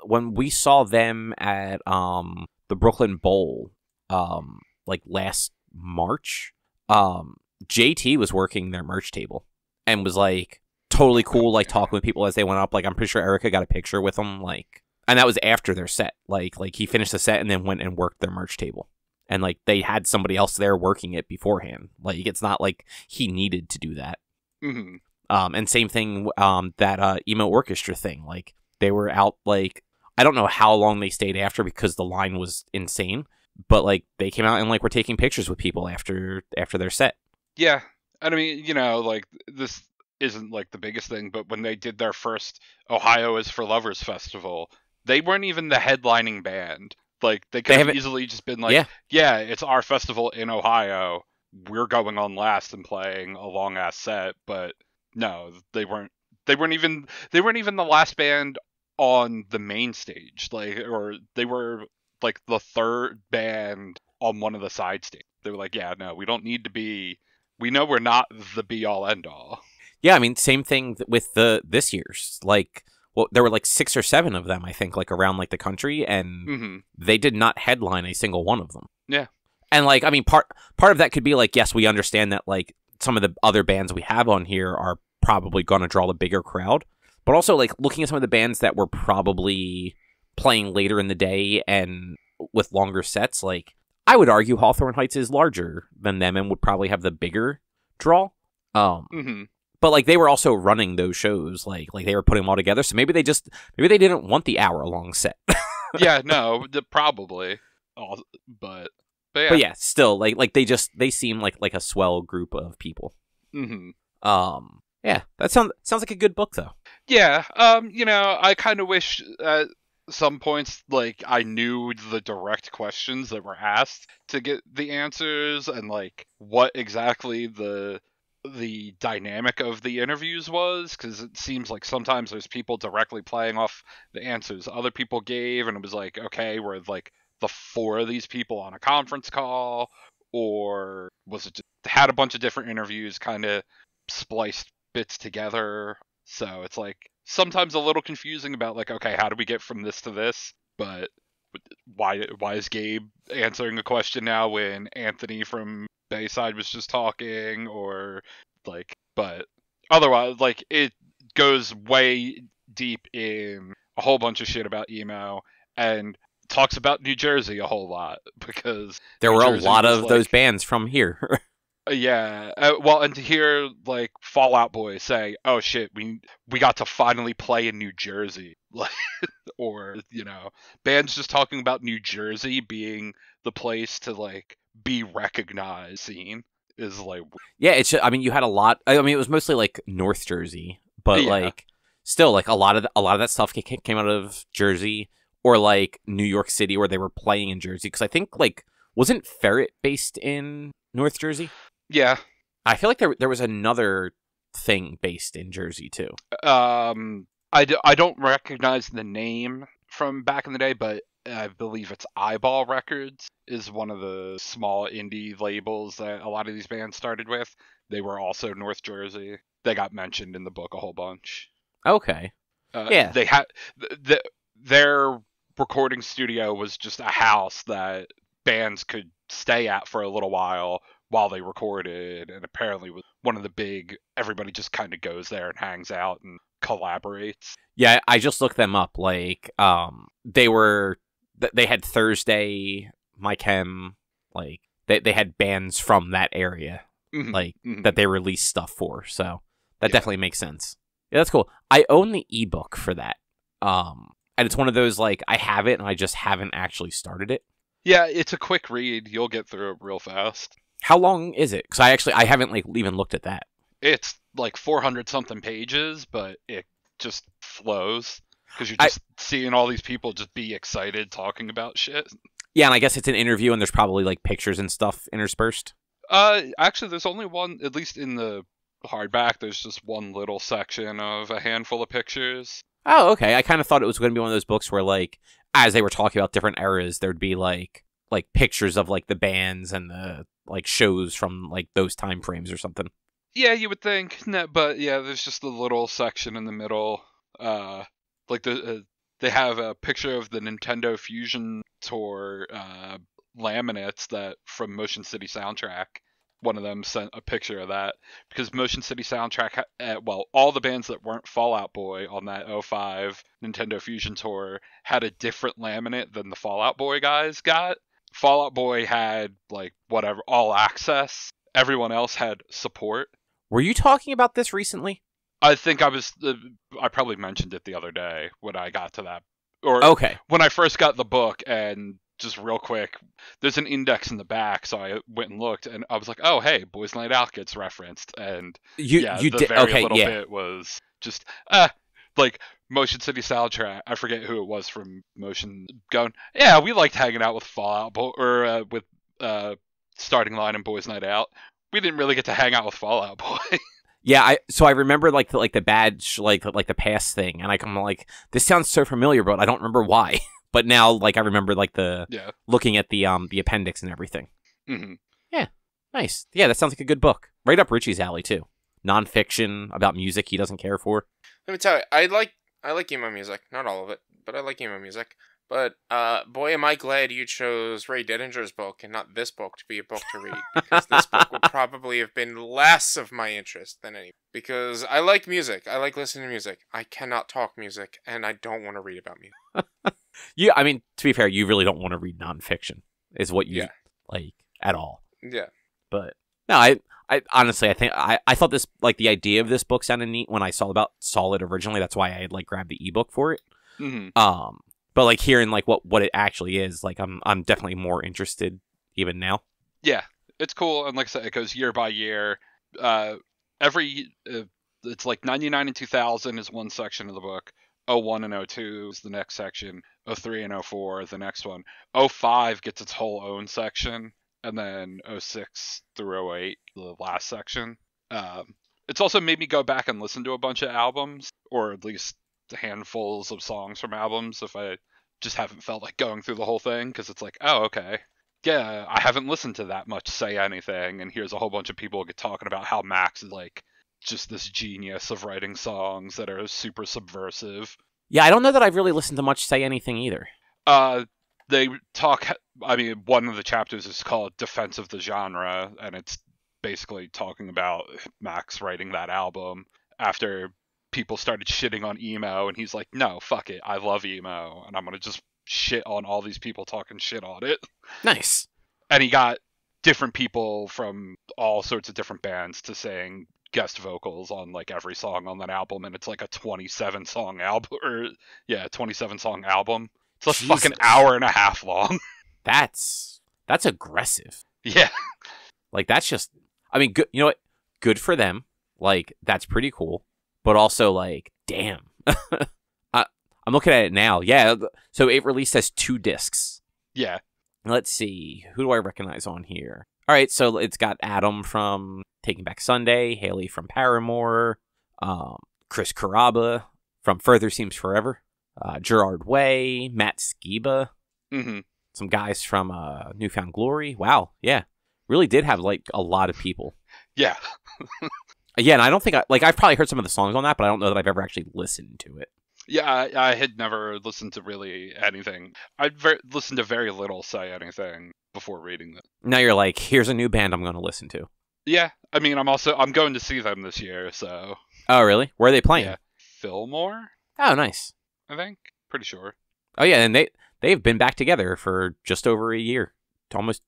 when we saw them at the Brooklyn Bowl like last March, JT was working their merch table and was like totally cool, like talking with people as they went up. Like, I'm pretty sure Erica got a picture with them, like, and that was after their set. Like he finished the set and then went and worked their merch table. And, like, they had somebody else there working it beforehand. Like, it's not like he needed to do that. Mm-hmm. And same thing, that emo orchestra thing. Like, they were out, like, I don't know how long they stayed after because the line was insane. But, like, they came out and, like, were taking pictures with people after their set. Yeah. And I mean, you know, like, this isn't, like, the biggest thing, but when they did their first Ohio is for Lovers festival, they weren't even the headlining band. Like, they could have easily just been like, yeah, it's our festival in Ohio. We're going on last and playing a long ass set. But no, they weren't even the last band on the main stage. Like, or they were like the third band on one of the side stages. They were like, yeah, no, we don't need to be. We know we're not the be all end all. Yeah, I mean, same thing with this year's. Like, well, there were like 6 or 7 of them, I think, like around like the country, and they did not headline a single one of them. Yeah. And like, I mean, part of that could be like, yes, we understand that like some of the other bands we have on here are probably going to draw the bigger crowd, but also like looking at some of the bands that were probably playing later in the day and with longer sets, like I would argue Hawthorne Heights is larger than them and would probably have the bigger draw. But like they were also running those shows, like they were putting them all together. So maybe they didn't want the hour-long set. Yeah, no, probably. But yeah, still like they seem like a swell group of people. Yeah, that sounds like a good book though. Yeah, you know, I kind of wish some points, like, I knew the direct questions that were asked to get the answers, and like what exactly the dynamic of the interviews was, because it seems like sometimes there's people directly playing off the answers other people gave, and it was like, okay, were like the four of these people on a conference call, or was it just had a bunch of different interviews kind of spliced bits together? So it's like sometimes a little confusing about like, okay, how do we get from this to this? But why is Gabe answering a question now when Anthony from Bayside was just talking? Or like, but otherwise, like, it goes way deep in a whole bunch of shit about emo, and talks about New Jersey a whole lot, because There New were a Jersey lot was, of like, those bands from here. yeah, well, and to hear like Fallout Boy say, "Oh shit, we got to finally play in New Jersey," like, or bands just talking about New Jersey being the place to like be recognized scene is like, Yeah, I mean, you had a lot. I mean, it was mostly like North Jersey, but yeah, like still, like a lot of that stuff came out of Jersey or like New York City, where they were playing in Jersey. Because I think like wasn't Ferret based in North Jersey? yeah. I feel like there was another thing based in Jersey too. I don't recognize the name from back in the day, but I believe it's Eyeball Records is one of the small indie labels that a lot of these bands started with. They were also North Jersey. They got mentioned in the book a whole bunch. Okay. Yeah. They had their recording studio was just a house that bands could stay at for a little while they recorded, and apparently was one of the big, everybody just kind of goes there and hangs out and collaborates. Yeah, I just looked them up. Like, they had Thursday, My Chem, like they had bands from that area, that they released stuff for. So that definitely makes sense. Yeah, that's cool. I own the ebook for that. And it's one of those, like, I have it and I just haven't actually started it. Yeah, it's a quick read. You'll get through it real fast. How long is it? Because I haven't like even looked at that. It's like 400 something pages, but it just flows because you're just seeing all these people just be excited talking about shit. Yeah, and I guess it's an interview, and there's probably like pictures and stuff interspersed. Actually, there's only one, at least in the hardback. There's just one little section of a handful of pictures. Oh, okay. I kind of thought it was going to be one of those books where, like, as they were talking about different eras, there'd be like pictures of like the bands and the like shows from like those time frames or something. Yeah, you would think. No, but yeah, there's just a little section in the middle. Like they have a picture of the Nintendo Fusion Tour laminates that from Motion City Soundtrack. One of them sent a picture of that because Motion City Soundtrack, all the bands that weren't Fallout Boy on that '05 Nintendo Fusion Tour had a different laminate than the Fallout Boy guys got. Fallout Boy had like whatever, all access. Everyone else had support. Were you talking about this recently? I think I probably mentioned it the other day when I got to that. Or okay. When I first got the book, and just real quick, there's an index in the back, so I went and looked, and I was like, oh, hey, Boys Night Out gets referenced. And bit was just, like, Motion City Soundtrack. I forget who it was from Motion going, yeah, we liked hanging out with Fallout Boy, or with Starting Line and Boys Night Out. We didn't really get to hang out with Fallout Boy. Yeah, I remember like the badge, like the pass thing, and I'm like, this sounds so familiar, but I don't remember why. But now, like, I remember like looking at the appendix and everything. Mm-hmm. Yeah, nice. Yeah, that sounds like a good book. Right up Richie's alley too. Nonfiction about music he doesn't care for. Let me tell you, I like emo music. Not all of it, but I like emo music. But, boy, am I glad you chose Ray Didinger's book and not this book to be a book to read. Because this book would probably have been less of my interest than any. Because I like music. I like listening to music. I cannot talk music, and I don't want to read about music. Yeah, I mean, to be fair, you really don't want to read nonfiction, is what you like at all. Yeah. But, no, I honestly, I think, I thought this, like, the idea of this book sounded neat when I saw it originally. That's why I had, like, grabbed the ebook for it. Mm-hmm. But like hearing like what it actually is, like I'm definitely more interested even now. Yeah, it's cool, and like I said, it goes year by year. It's like 99 and 2000 is one section of the book. 01 and 02 is the next section. 03 and 04 the next one. 05 gets its whole own section, and then 06 through 08 the last section. It's also made me go back and listen to a bunch of albums, or at least handfuls of songs from albums if I just haven't felt like going through the whole thing, because it's like, oh, okay. Yeah, I haven't listened to that much Say Anything, and here's a whole bunch of people talking about how Max is like just this genius of writing songs that are super subversive. Yeah, I don't know that I've really listened to much Say Anything either. They talk, I mean, one of the chapters is called Defense of the Genre, and it's basically talking about Max writing that album after people started shitting on emo, and he's like, no, fuck it, I love emo, and I'm gonna just shit on all these people talking shit on it. Nice. And he got different people from all sorts of different bands to sing guest vocals on like every song on that album, and it's like a 27 song album. It's like fucking hour and a half long. That's aggressive. Yeah. Like, that's just, I mean, good, you know what? Good for them. Like, that's pretty cool. But also, like, damn. I'm looking at it now. Yeah, so it released as 2 discs. Yeah. Let's see. Who do I recognize on here? All right, so it's got Adam from Taking Back Sunday, Haley from Paramore, Chris Carrabba from Further Seems Forever, Gerard Way, Matt Skiba, some guys from Newfound Glory. Wow, yeah. Really did have, like, a lot of people. Yeah. Yeah, and I don't think I've probably heard some of the songs on that, but I don't know that I've ever actually listened to it. Yeah, I had never listened to really anything. I'd listened to very little Say Anything before reading this. Now you're like, here's a new band I'm going to listen to. Yeah, I mean, I'm going to see them this year, so. Oh, really? Where are they playing? Yeah, Fillmore. Oh, nice. I think, pretty sure. Oh yeah, and they've been back together for just over a year, almost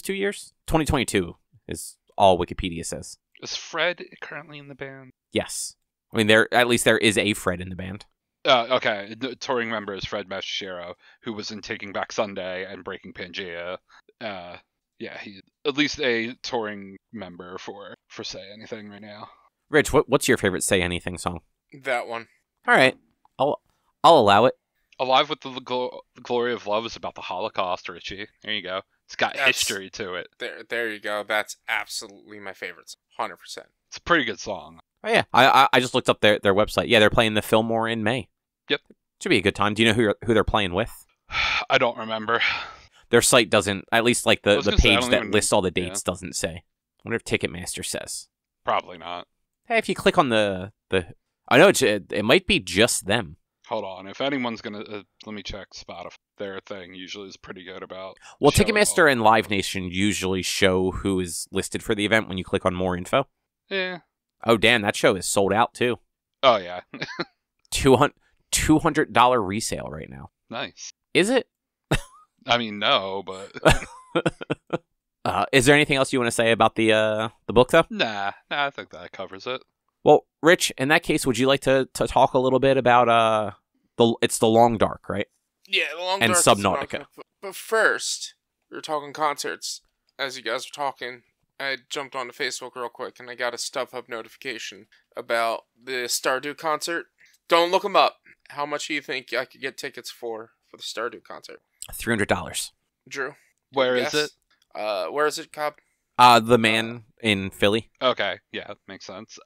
2 years. 2022 is all Wikipedia says. Is Fred currently in the band? Yes. I mean, there is a Fred in the band. Okay. The touring member is Fred Masciero, who was in Taking Back Sunday and Breaking Pangea. Yeah, he's at least a touring member for Say Anything right now. Rich, what's your favorite Say Anything song? That one. All right, I'll allow it. Alive with the Glory of Love is about the Holocaust, Richie. There you go. It's got history to it. There you go. That's absolutely my favorite. 100%. It's a pretty good song. Oh yeah, I just looked up their website. Yeah, they're playing the Fillmore in May. Yep. Should be a good time. Do you know who they're playing with? I don't remember. Their site doesn't, at least like the page that lists all the dates doesn't say. I wonder if Ticketmaster says. Probably not. Hey, if you click on the I know it might be just them. Hold on. If anyone's going to... let me check Spotify. Their thing usually is pretty good about... Well, Ticketmaster and Live Nation usually show who is listed for the event when you click on more info. Yeah. Oh, damn, that show is sold out, too. Oh, yeah. $200 resale right now. Nice. Is it? I mean, no, but... Is there anything else you want to say about the book, though? Nah, I think that covers it. Well, Rich, in that case, would you like to talk a little bit about it's The Long Dark, right? Yeah, The Long and Dark. And Subnautica. But first, we were talking concerts. As you guys were talking, I jumped onto Facebook real quick, and I got a StubHub notification about the Stardew concert. Don't look them up. How much do you think I could get tickets for the Stardew concert? $300. Drew? Where is it? Where is it, Cobb? The Man in Philly. Okay, yeah, makes sense.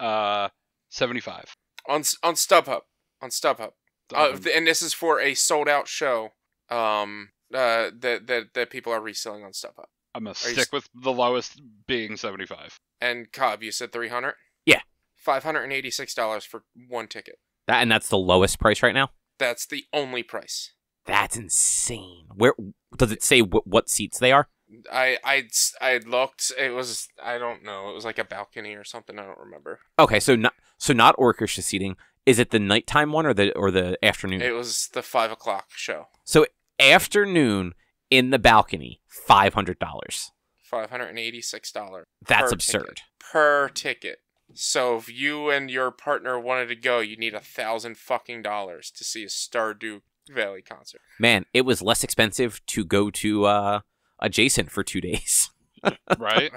75 on StubHub. On StubHub. And this is for a sold out show. That people are reselling on StubHub. I'm gonna stick with the lowest being 75. And Cobb, you said 300? Yeah. $586 for one ticket. That's the lowest price right now? That's the only price. That's insane. Where does it say what seats they are? I looked. It was, I don't know. It was like a balcony or something. I don't remember. Okay, so not orchestra seating. Is it the nighttime one or the afternoon? It was the 5 o'clock show. So afternoon in the balcony, $500. $586. That's absurd. Per ticket. So if you and your partner wanted to go, you need $1,000 to see a Stardew Valley concert. Man, it was less expensive to go to Adjacent for 2 days. Right?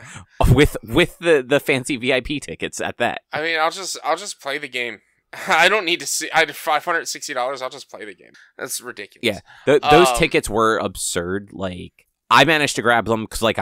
with the fancy VIP tickets at that. I mean, I'll just play the game. I don't need to see. I $560. I'll just play the game. That's ridiculous. Yeah, those tickets were absurd. Like, I managed to grab them because, like,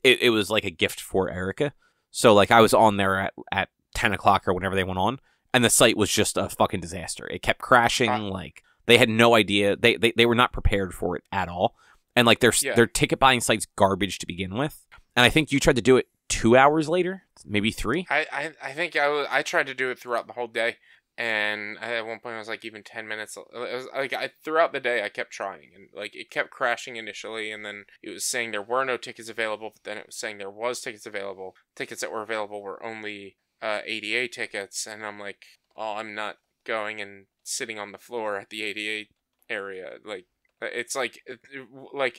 it was like a gift for Erica. So, like, I was on there at 10 o'clock or whenever they went on, and the site was just a fucking disaster. It kept crashing. Like, they had no idea. They were not prepared for it at all. And, like, their ticket buying site's garbage to begin with. And I think you tried to do it 2 hours later, maybe 3. I think I tried to do it throughout the whole day, and at one point I was like even 10 minutes. It was like throughout the day I kept trying, and like it kept crashing initially, and then it was saying there were no tickets available, but then it was saying there was tickets available. Tickets that were available were only ADA tickets, and I'm like, oh, I'm not going and sitting on the floor at the ADA area. Like, it's like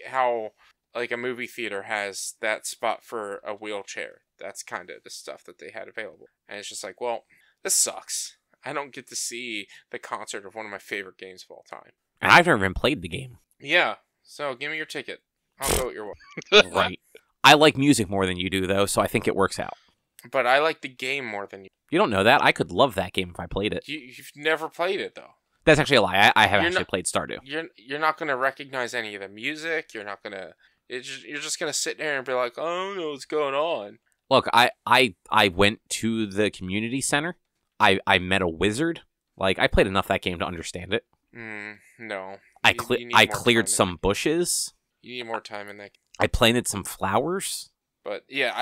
how like a movie theater has that spot for a wheelchair. That's kind of the stuff that they had available. And it's just like, well, this sucks. I don't get to see the concert of one of my favorite games of all time. And I've never even played the game. Yeah, so give me your ticket. I'll go your way. Right. I like music more than you do, though, so I think it works out. But I like the game more than you. You don't know that. I could love that game if I played it. You've never played it, though. That's actually a lie. I have actually played Stardew. You're not going to recognize any of the music. You're not going to... You're just going to sit there and be like, oh, I don't know what's going on. Look, I went to the community center. I met a wizard. Like, I played enough that game to understand it. No. I cleared some bushes. You need more time in that game. I planted some flowers. But yeah,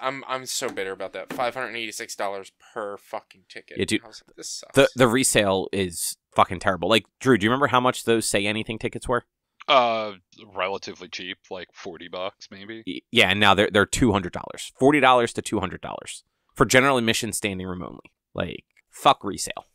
I'm so bitter about that. $586 per fucking ticket. Yeah, dude, I was like, this sucks. The resale is fucking terrible. Like, Drew, do you remember how much those Say Anything tickets were? Relatively cheap, like $40 maybe. Yeah, and now they're $200, $40 to $200 for general admission standing room only. Like, fuck resale.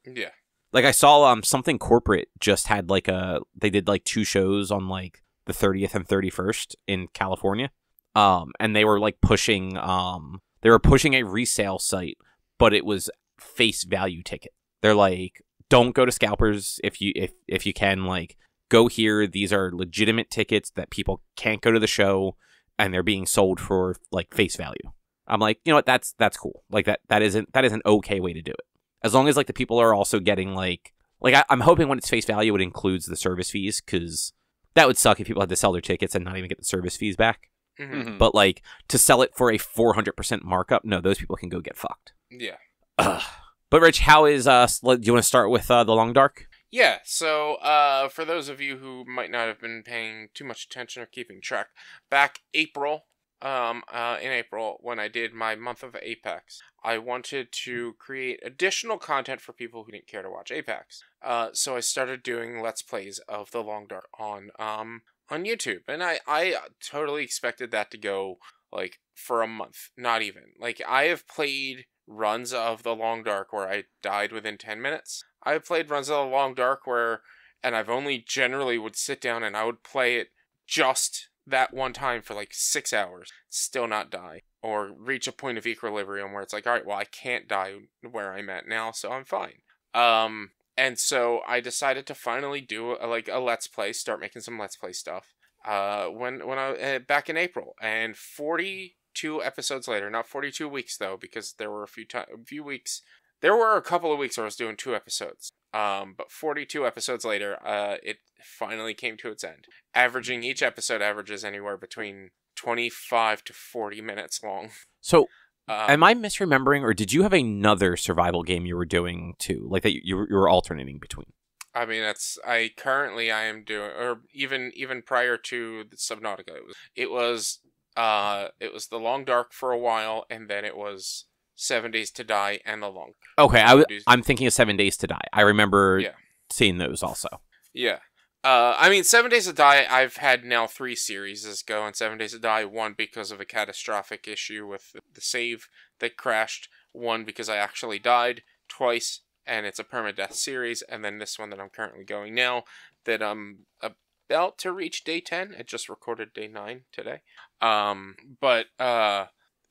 Yeah. Like, I saw something corporate just had like they did like 2 shows on like the 30th and 31st in California. And they were like pushing a resale site, but it was face value ticket. They're like, don't go to scalpers if you can, like, go here. These are legitimate tickets that people can't go to the show, and they're being sold for like face value. I'm like, you know what? That's cool. Like that is an okay way to do it. As long as like the people are also getting like I'm hoping when it's face value, it includes the service fees, because that would suck if people had to sell their tickets and not even get the service fees back. Mm-hmm. But like to sell it for a 400% markup, no, those people can go get fucked. Yeah. But Rich, how is do you want to start with the Long Dark? Yeah, so for those of you who might not have been paying too much attention or keeping track, back in April, when I did my month of Apex, I wanted to create additional content for people who didn't care to watch Apex. So I started doing Let's Plays of The Long Dark on YouTube, and I totally expected that to go like for a month, not even. Like, I have played runs of The Long Dark where I died within 10 minutes. I've played runs of The Long Dark and I've only generally would sit down and I would play it just that one time for like 6 hours, still not die, or reach a point of equilibrium where it's like, all right, well, I can't die where I'm at now, so I'm fine. And so I decided to finally do a Let's Play, start making some Let's Play stuff, when I back in April, and 42 episodes later, not 42 weeks though, because there were there were a couple of weeks where I was doing 2 episodes. But 42 episodes later, it finally came to its end. Each episode averages anywhere between 25 to 40 minutes long. So, am I misremembering, or did you have another survival game you were doing too, like that you were alternating between? I mean, I am doing, or even prior to the Subnautica, it was The Long Dark for a while, and then it was 7 Days to Die and The Long. Okay, I'm thinking of 7 Days to Die. I remember seeing those also. Yeah. I mean, 7 Days to Die, I've had now 3 series go, and 7 Days to Die, 1 because of a catastrophic issue with the save that crashed, 1 because I actually died twice, and it's a permadeath series, and then this one that I'm currently going now, that I'm about to reach day 10. I just recorded day 9 today. The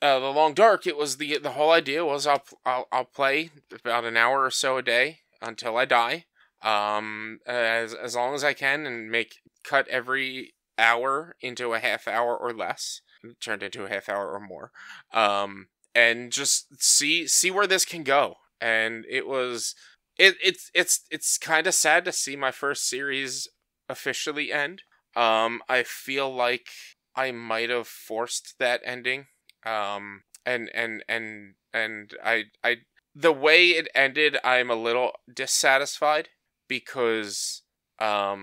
Long Dark, it was the whole idea was I'll play about an hour or so a day until I die, as long as I can, and cut every hour into a half hour or less, turned into a half hour or more, and just see where this can go. and it's kind of sad to see my first series officially end. I feel like I might have forced that ending. And I the way it ended, I'm a little dissatisfied because there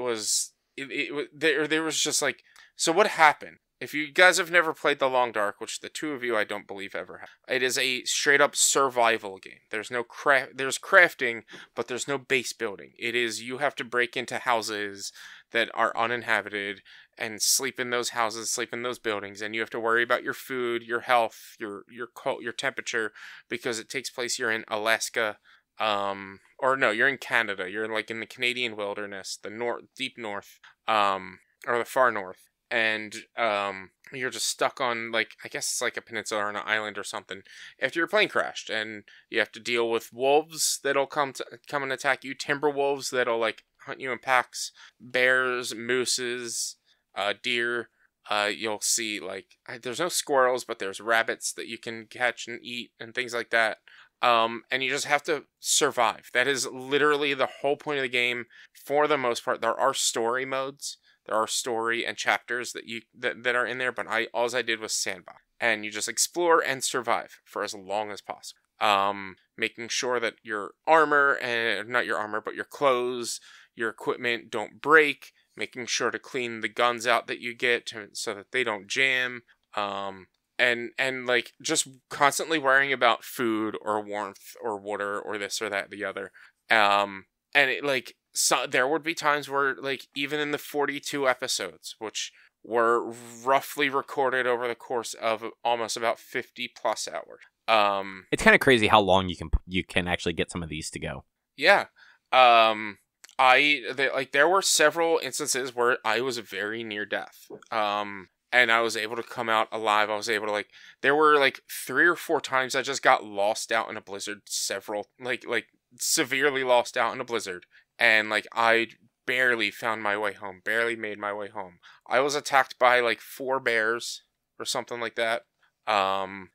was just like, so what happened? If you guys have never played The Long Dark, which the two of you I don't believe ever have, it is a straight up survival game. There's crafting, but there's no base building. It is, you have to break into houses that are uninhabited and sleep in those houses, sleep in those buildings, and you have to worry about your food, your health, your temperature, because it takes place, you're in Alaska, or no, you're in Canada. You're like in the Canadian wilderness, the deep north, or the far north. And you're just stuck on, like, I guess it's like a peninsula or an island or something after your plane crashed, and you have to deal with wolves that'll come and attack you, timber wolves that'll like hunt you in packs, bears, mooses, deer. You'll see, like, there's no squirrels, but there's rabbits that you can catch and eat and things like that. And you just have to survive. That is literally the whole point of the game. For the most part, there are story modes. There are story and chapters that are in there, but all I did was sandbox. And you just explore and survive for as long as possible. Making sure that your armor, and not your armor, but your clothes, your equipment don't break. Making sure to clean the guns out that you get so that they don't jam. And like just constantly worrying about food or warmth or water or this or that, the other. And it like, so there would be times where, like, even in the 42 episodes, which were roughly recorded over the course of almost about 50 plus hours. It's kind of crazy how long you can actually get some of these to go. Yeah. There were several instances where I was very near death. And I was able to come out alive. I was able to, like, there were like 3 or 4 times I just got lost out in a blizzard. Severely lost out in a blizzard. And, like, I barely found my way home. Barely made my way home. I was attacked by, like, 4 bears or something like that. And,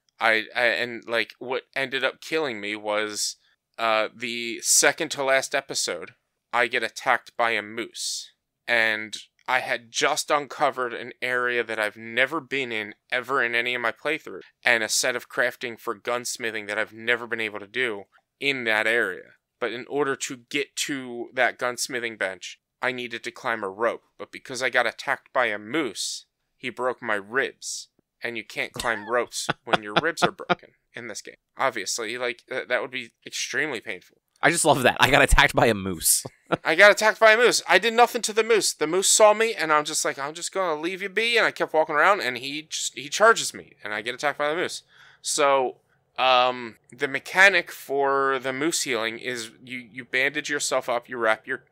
like, what ended up killing me was the second to last episode, I get attacked by a moose. And I had just uncovered an area that I've never been in ever in any of my playthroughs. And a set of crafting for gunsmithing that I've never been able to do in that area. But in order to get to that gunsmithing bench, I needed to climb a rope. But because I got attacked by a moose, he broke my ribs. And you can't climb ropes when your ribs are broken in this game. Obviously, like, that would be extremely painful. I just love that. I got attacked by a moose. I got attacked by a moose. I did nothing to the moose. The moose saw me, and I'm just like, I'm just going to leave you be. And I kept walking around, and he charges me, and I get attacked by the moose. So the mechanic for the moose healing is you bandage yourself up, you wrap your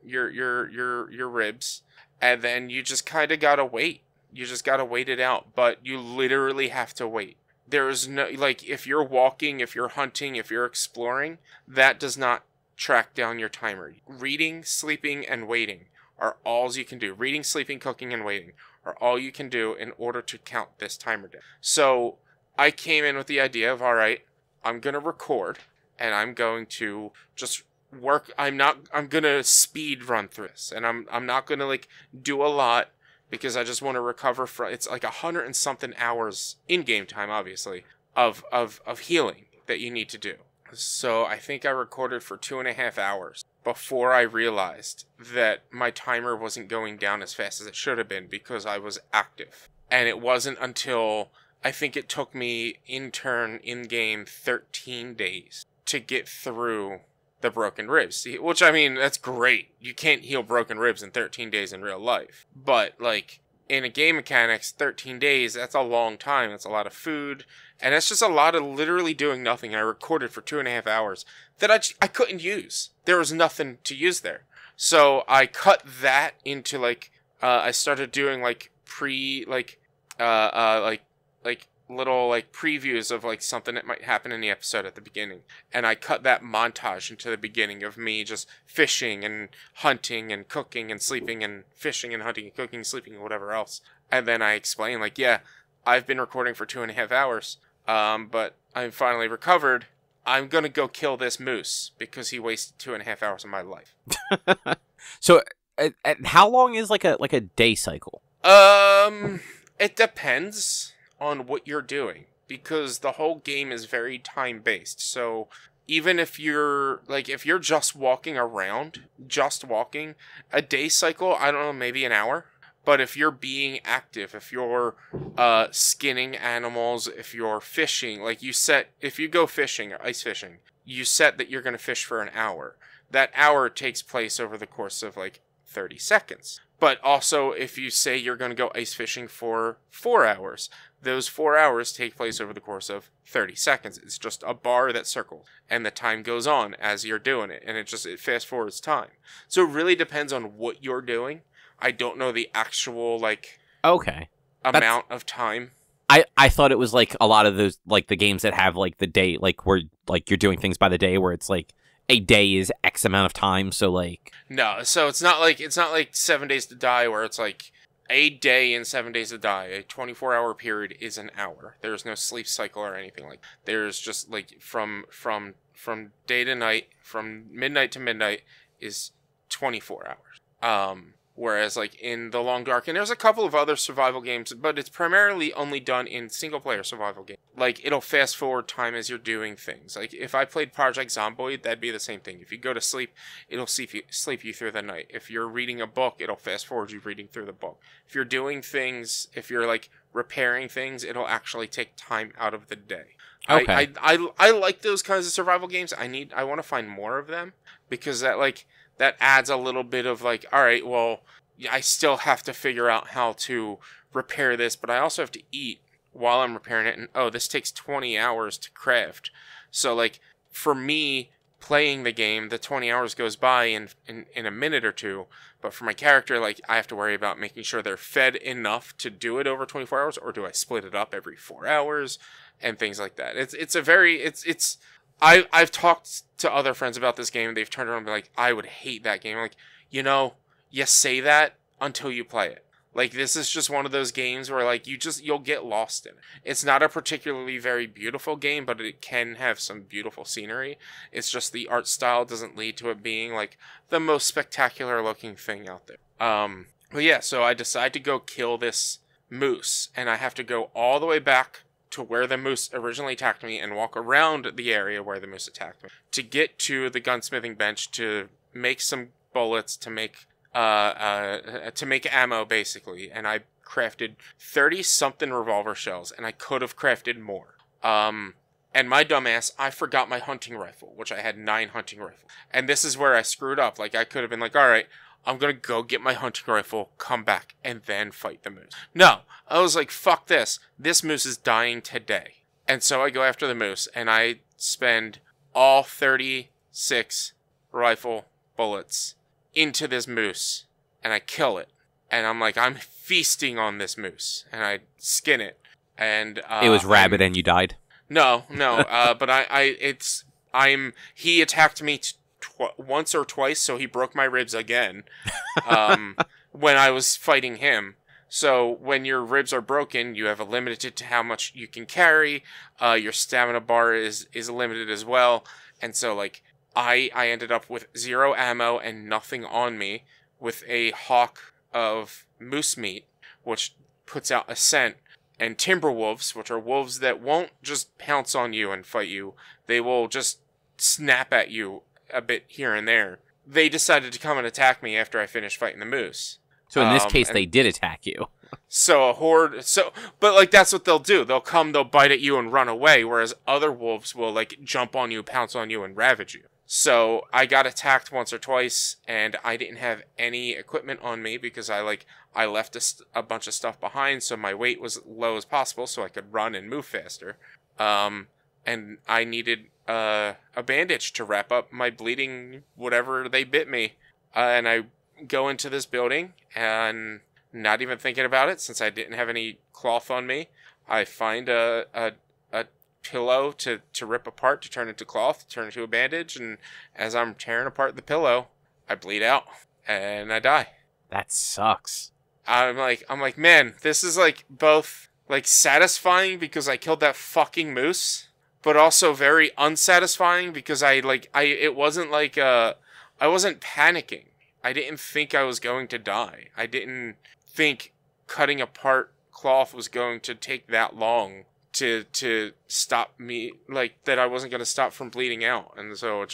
ribs, and then you just kind of gotta wait. You just gotta wait it out, but you literally have to wait. There is no, like, if you're walking, if you're hunting, if you're exploring, that does not track down your timer. Reading, sleeping, and waiting are all you can do. Reading, sleeping, cooking, and waiting are all you can do in order to count this timer down. So I came in with the idea of, all right, I'm going to record, and I'm going to just work. I'm going to speed run through this, and I'm not going to, like, do a lot, because I just want to recover from, it's like 100 and something hours in game time, obviously, of healing that you need to do. So I think I recorded for 2.5 hours before I realized that my timer wasn't going down as fast as it should have been because I was active. And it wasn't until, I think it took me in game 13 days to get through the broken ribs. Which, I mean, that's great. You can't heal broken ribs in 13 days in real life. But, like, in a game mechanics, 13 days, that's a long time. That's a lot of food. And that's just a lot of literally doing nothing. And I recorded for 2.5 hours that I couldn't use. There was nothing to use there. So I cut that into, like, I started doing, like, little, like, previews of, like, something that might happen in the episode at the beginning. And I cut that montage into the beginning of me just fishing and hunting and cooking and sleeping and fishing and hunting and cooking and sleeping and whatever else. And then I explain, like, yeah, I've been recording for 2.5 hours, but I'm finally recovered. I'm gonna go kill this moose because he wasted 2.5 hours of my life. So, how long is like a day cycle? It depends on what you're doing, because the whole game is very time based. So even if you're just walking around, a day cycle, I don't know, maybe an hour. But if you're being active, if you're skinning animals, if you're fishing, if you go fishing or ice fishing, you set that you're going to fish for an hour. That hour takes place over the course of 30 seconds. But also, if you say you're going to go ice fishing for 4 hours, those 4 hours take place over the course of 30 seconds. It's just a bar that circles, and the time goes on as you're doing it, and it fast forwards time. So it really depends on what you're doing. I don't know the actual, okay, amount of time. I thought it was a lot of those, the games that have, the day, where, you're doing things by the day, where it's, a day is X amount of time, so, No, so it's not like 7 Days to Die, where it's, a day and 7 Days to Die. A 24-hour period is an hour. There's no sleep cycle or anything like that. There's just, from day to night, from midnight to midnight is 24 hours. Whereas, in The Long Dark, and there's a couple of other survival games, but it's primarily only done in single-player survival games. It'll fast-forward time as you're doing things. If I played Project Zomboid, that'd be the same thing. If you go to sleep, it'll sleep you through the night. If you're reading a book, it'll fast-forward you reading through the book. If you're doing things, if you're, repairing things, it'll actually take time out of the day. Okay. I like those kinds of survival games. I want to find more of them, because that adds a little bit of all right, well, I still have to figure out how to repair this, but I also have to eat while I'm repairing it. And this takes 20 hours to craft. So for me playing the game, the 20 hours goes by in a minute or two. But for my character, I have to worry about making sure they're fed enough to do it over 24 hours, or do I split it up every 4 hours and things like that. I've talked to other friends about this game, and they've turned around and been like, I would hate that game. I'm you say that until you play it. This is just one of those games where, you'll get lost in it. It's not a particularly very beautiful game, but it can have some beautiful scenery. It's just the art style doesn't lead to it being, the most spectacular looking thing out there. But yeah, so I decide to go kill this moose, and I have to go all the way back to where the moose originally attacked me and walk around the area where the moose attacked me to get to the gunsmithing bench to make some bullets, to make ammo, basically. And I crafted 30-something revolver shells, and I could have crafted more. And my dumbass, I forgot my hunting rifle, which I had 9 hunting rifles. And this is where I screwed up. I could have been all right, I'm going to go get my hunting rifle, come back, and then fight the moose. No, I was fuck this. This moose is dying today. And so I go after the moose, and I spend all 36 rifle bullets into this moose, and I kill it. And I'm feasting on this moose, and I skin it. And it was rabid and you died? No, but he attacked me once or twice, so he broke my ribs again when I was fighting him. So when your ribs are broken, you have a limited to how much you can carry. Your stamina bar is limited as well. And so I ended up with 0 ammo and nothing on me, with a hawk of moose meat, which puts out a scent, and timber wolves, which are wolves that won't just pounce on you and fight you. They will just snap at you a bit here and there. They decided to come and attack me after I finished fighting the moose. So in this case, they did attack you. So a horde, but that's what they'll do. They'll come, they'll bite at you and run away, whereas other wolves will jump on you, pounce on you, and ravage you. So I got attacked once or twice, and I didn't have any equipment on me because I left a bunch of stuff behind, so my weight was low as possible so I could run and move faster. And I needed a bandage to wrap up my bleeding whatever they bit me. And I go into this building, and not even thinking about it, since I didn't have any cloth on me, I find a pillow to rip apart, to turn into cloth, to turn into a bandage, and as I'm tearing apart the pillow, I bleed out, and I die. That sucks. I'm like, man, this is both satisfying because I killed that fucking moose, but also very unsatisfying because it wasn't like I wasn't panicking. I didn't think I was going to die. I didn't think cutting apart cloth was going to take that long to stop me, like, that I wasn't going to stop from bleeding out. And so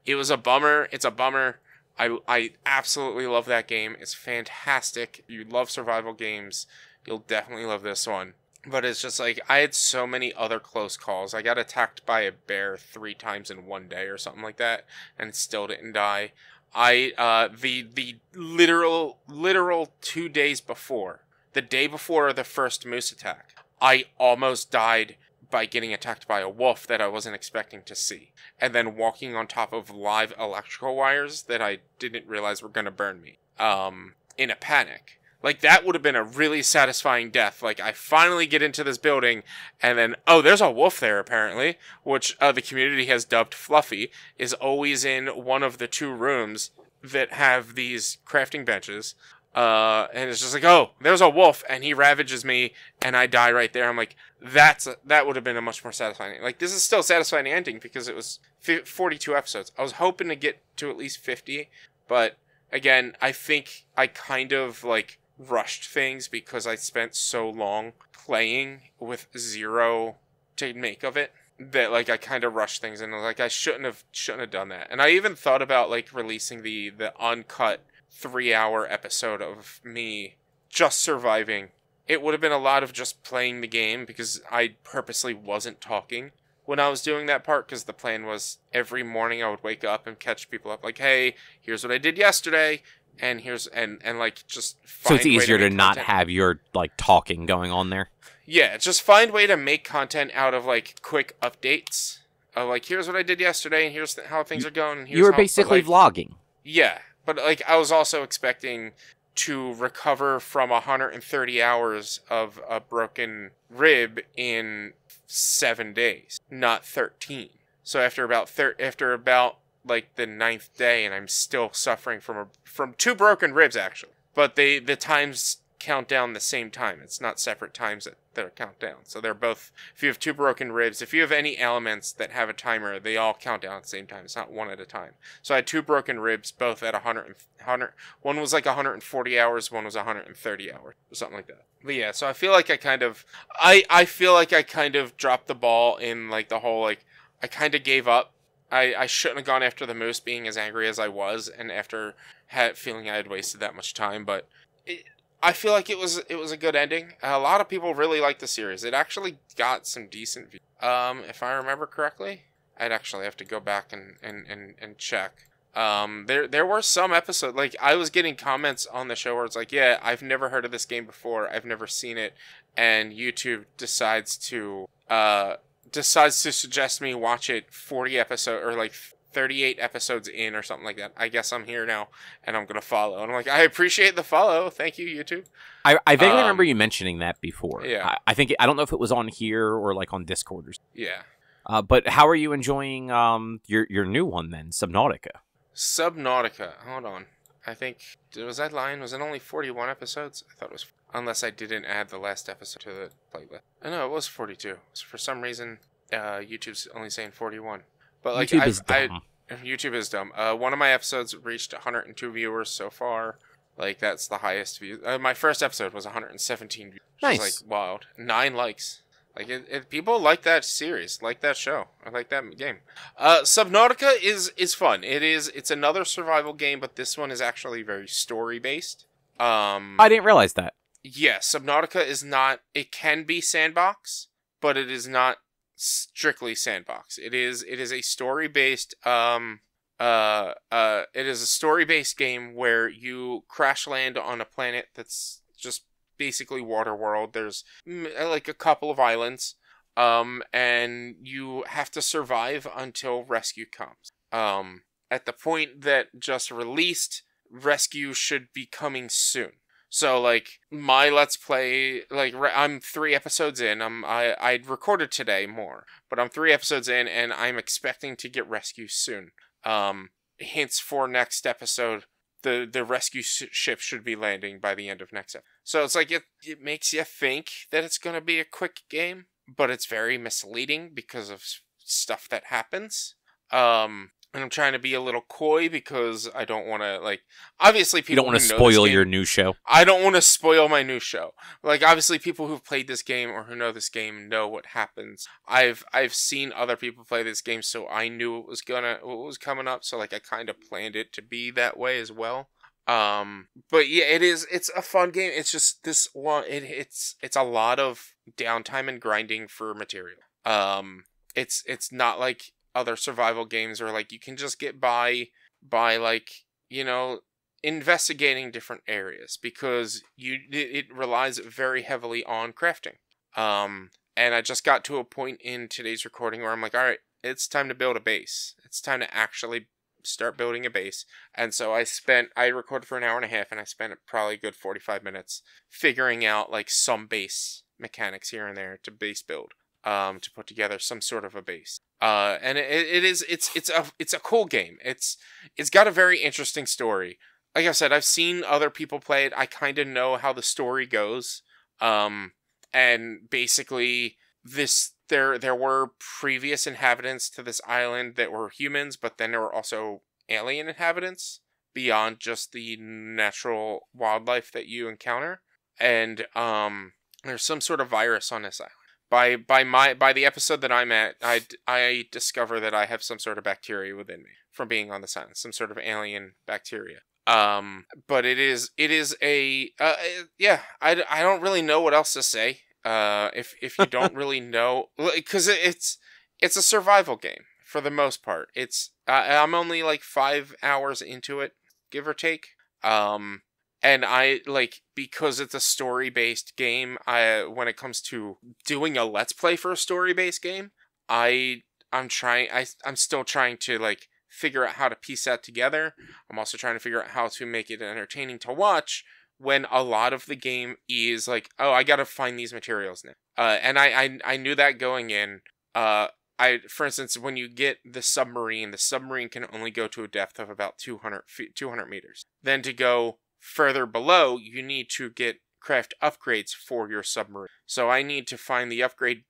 it was a bummer. It's a bummer. I absolutely love that game. It's fantastic. You love survival games, you'll definitely love this one. But it's just like, I had so many other close calls. I got attacked by a bear 3 times in one day or something like that, and still didn't die. The literal 2 days before, the day before the first moose attack, I almost died by getting attacked by a wolf that I wasn't expecting to see. And then walking on top of live electrical wires that I didn't realize were going to burn me. In a panic. Like, that would have been a really satisfying death. Like, I finally get into this building, and then, oh, there's a wolf there, apparently, which the community has dubbed Fluffy, is always in one of the 2 rooms that have these crafting benches. And it's just like, oh, there's a wolf, and he ravages me, and I die right there. I'm like, that would have been a much more satisfying. Like, this is still a satisfying ending, because it was 42 episodes. I was hoping to get to at least 50, but, again, I think I kind of, like, rushed things because I spent so long playing with 0 to make of it, that, like, I kind of rushed things, and, like, I shouldn't have done that. And I even thought about, like, releasing the uncut 3-hour episode of me just surviving. It would have been a lot of just playing the game, because I purposely wasn't talking when I was doing that part, because the plan was every morning I would wake up and catch people up, like, hey, here's what I did yesterday, and here's and like, just find so it's easier to not content. have your, like, talking going on there. Yeah, just find way to make content out of, like, quick updates of, like, here's what I did yesterday, and here's how things are going, and here's You were how, basically but, like, vlogging. yeah, but, like, I was also expecting to recover from 130 hours of a broken rib in 7 days, not 13. So after about like the 9th day, and I'm still suffering from 2 broken ribs, actually. But the times count down the same time. It's not separate times that are count down. So they're both, if you have 2 broken ribs, if you have any elements that have a timer, they all count down at the same time. It's not one at a time. So I had 2 broken ribs, both at 100, one was like 140 hours, one was 130 hours, or something like that. But yeah, so I feel like I feel like I kind of dropped the ball in, like, the whole, like, I kind of gave up. I shouldn't have gone after the moose, being as angry as I was, and after feeling I had wasted that much time, but I feel like it was a good ending. A lot of people really liked the series. It actually got some decent views. If I remember correctly, I'd actually have to go back and check. There were some episodes, like, I was getting comments on the show where it's like, yeah, I've never heard of this game before, I've never seen it, and YouTube decides to suggest me watch it 40 episodes, or like 38 episodes in, or something like that. I guess I'm here now, and I'm gonna follow. And I'm like, I appreciate the follow. Thank you, YouTube. I vaguely remember you mentioning that before. Yeah. I think, I don't know if it was on here or, like, on Discord or something. Yeah. But how are you enjoying your new one then, Subnautica? Subnautica. Hold on. I think, was that line? Was it only 41 episodes? I thought it was, unless I didn't add the last episode to the playlist. I know it was 42. So for some reason, YouTube's only saying 41. But, like, YouTube is dumb. YouTube is dumb. One of my episodes reached 102 viewers so far. Like, that's the highest view. My first episode was 117 views. Which Nice. is, like, wild. 9 likes. Like, people like that series, like that show, I like that game. Subnautica is fun. It's another survival game, but this one is actually very story based. I didn't realize that. Yeah, Subnautica is not. It can be sandbox, but it is not strictly sandbox. It is a story based. It is a story based game where you crash land on a planet that's just basically water world. There's like a couple of islands, and you have to survive until rescue comes. At the point that just released, rescue should be coming soon. So, like, my Let's Play, like, I'm 3 episodes in. I recorded today more, but I'm 3 episodes in, and I'm expecting to get rescue soon. Hints for next episode. The rescue ship should be landing by the end of next episode. So it's like, it makes you think that it's going to be a quick game, but it's very misleading because of stuff that happens. And I'm trying to be a little coy because I don't want to, like, obviously You people don't want to who know spoil this game, your new show. I don't want to spoil my new show. Like, obviously people who've played this game or who know this game know what happens. I've seen other people play this game, so I knew what was coming up, so like I kind of planned it to be that way as well. But yeah, it's a fun game. It's just this one, it's a lot of downtime and grinding for material. It's not like other survival games where like you can just get by like, you know, investigating different areas, because it relies very heavily on crafting. And I just got to a point in today's recording where I'm like, all right, it's time to build a base. It's time to actually start building a base. And so I recorded for an hour and a half, and I spent probably a good 45 minutes figuring out like some base mechanics here and there to base build, to put together some sort of a base. And it's a cool game. It's got a very interesting story. Like I said, I've seen other people play it. I kind of know how the story goes. And basically there were previous inhabitants to this island that were humans, but then there were also alien inhabitants beyond just the natural wildlife that you encounter. And there's some sort of virus on this island. By the episode that I'm at, I discover that I have some sort of bacteria within me from being on this island, some sort of alien bacteria. But it is a yeah. I don't really know what else to say. If you don't really know, because it's a survival game for the most part. I'm only like 5 hours into it, give or take. And I, like, because it's a story-based game, when it comes to doing a Let's Play for a story-based game, I'm still trying to, like, figure out how to piece that together. I'm also trying to figure out how to make it entertaining to watch, when a lot of the game is like, oh, I gotta find these materials now. And I knew that going in. For instance, when you get the submarine can only go to a depth of about 200 meters. Then to go further below, you need to craft upgrades for your submarine. So I need to find the upgrade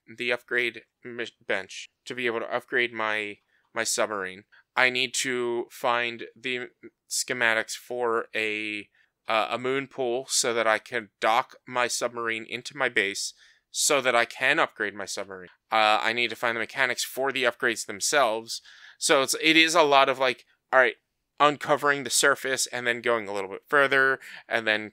bench to be able to upgrade my submarine. I need to find the schematics for a moon pool so that I can dock my submarine into my base so that I can upgrade my submarine. I need to find the mechanics for the upgrades themselves. So it is a lot of like, all right, uncovering the surface and then going a little bit further, and then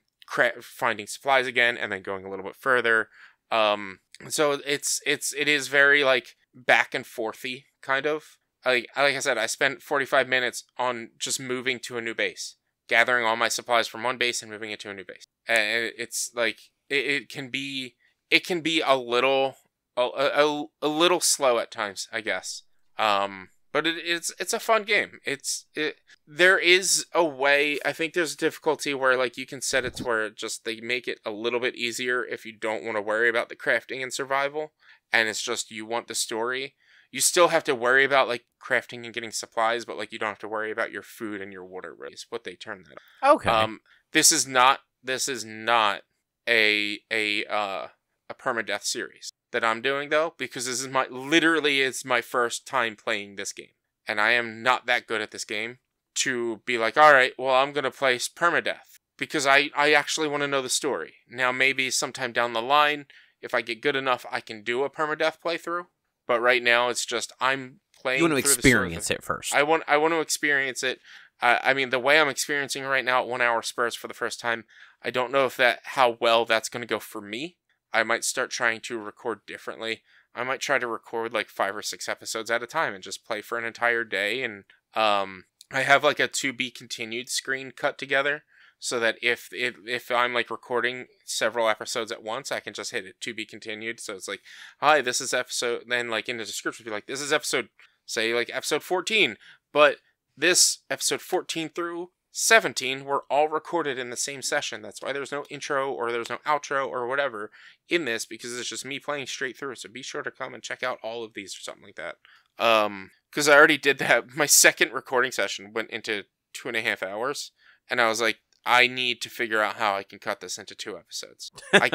finding supplies again, and then going a little bit further. So it is very like back and forthy kind of. Like I said, I spent 45 minutes on just moving to a new base, gathering all my supplies from one base and moving it to a new base. And it's like it can be a little slow at times, I guess. But it's a fun game. There is a way. I think there's a difficulty where like you can set it to where they make it a little bit easier if you don't want to worry about the crafting and survival, and it's just you want the story. You still have to worry about like crafting and getting supplies, but like you don't have to worry about your food and your water. Really, is what they turn that on. Okay. This is not a permadeath series that I'm doing though, because this is it's my first time playing this game, and I am not that good at this game to be like, all right, well, I'm gonna play permadeath because I actually want to know the story. Now maybe sometime down the line, if I get good enough, I can do a permadeath playthrough. But right now, it's just I'm playing. You want to experience it first. I want to experience it. I mean, the way I'm experiencing right now at 1 hour spurts for the first time, I don't know how well that's going to go for me. I might start trying to record differently. I might try to record like 5 or 6 episodes at a time and just play for an entire day. And I have like a to be continued screen cut together, so that if I'm like recording several episodes at once, I can just hit it to be continued. So it's like, hi, this is episode, then like in the description be like, this is episode, say like episode 14, but this episode 14 through 17 were all recorded in the same session. That's why there's no intro or there's no outro or whatever in this, because it's just me playing straight through. So be sure to come and check out all of these or something like that. Because I already did that. My second recording session went into 2.5 hours. And I was like, I need to figure out how I can cut this into 2 episodes. I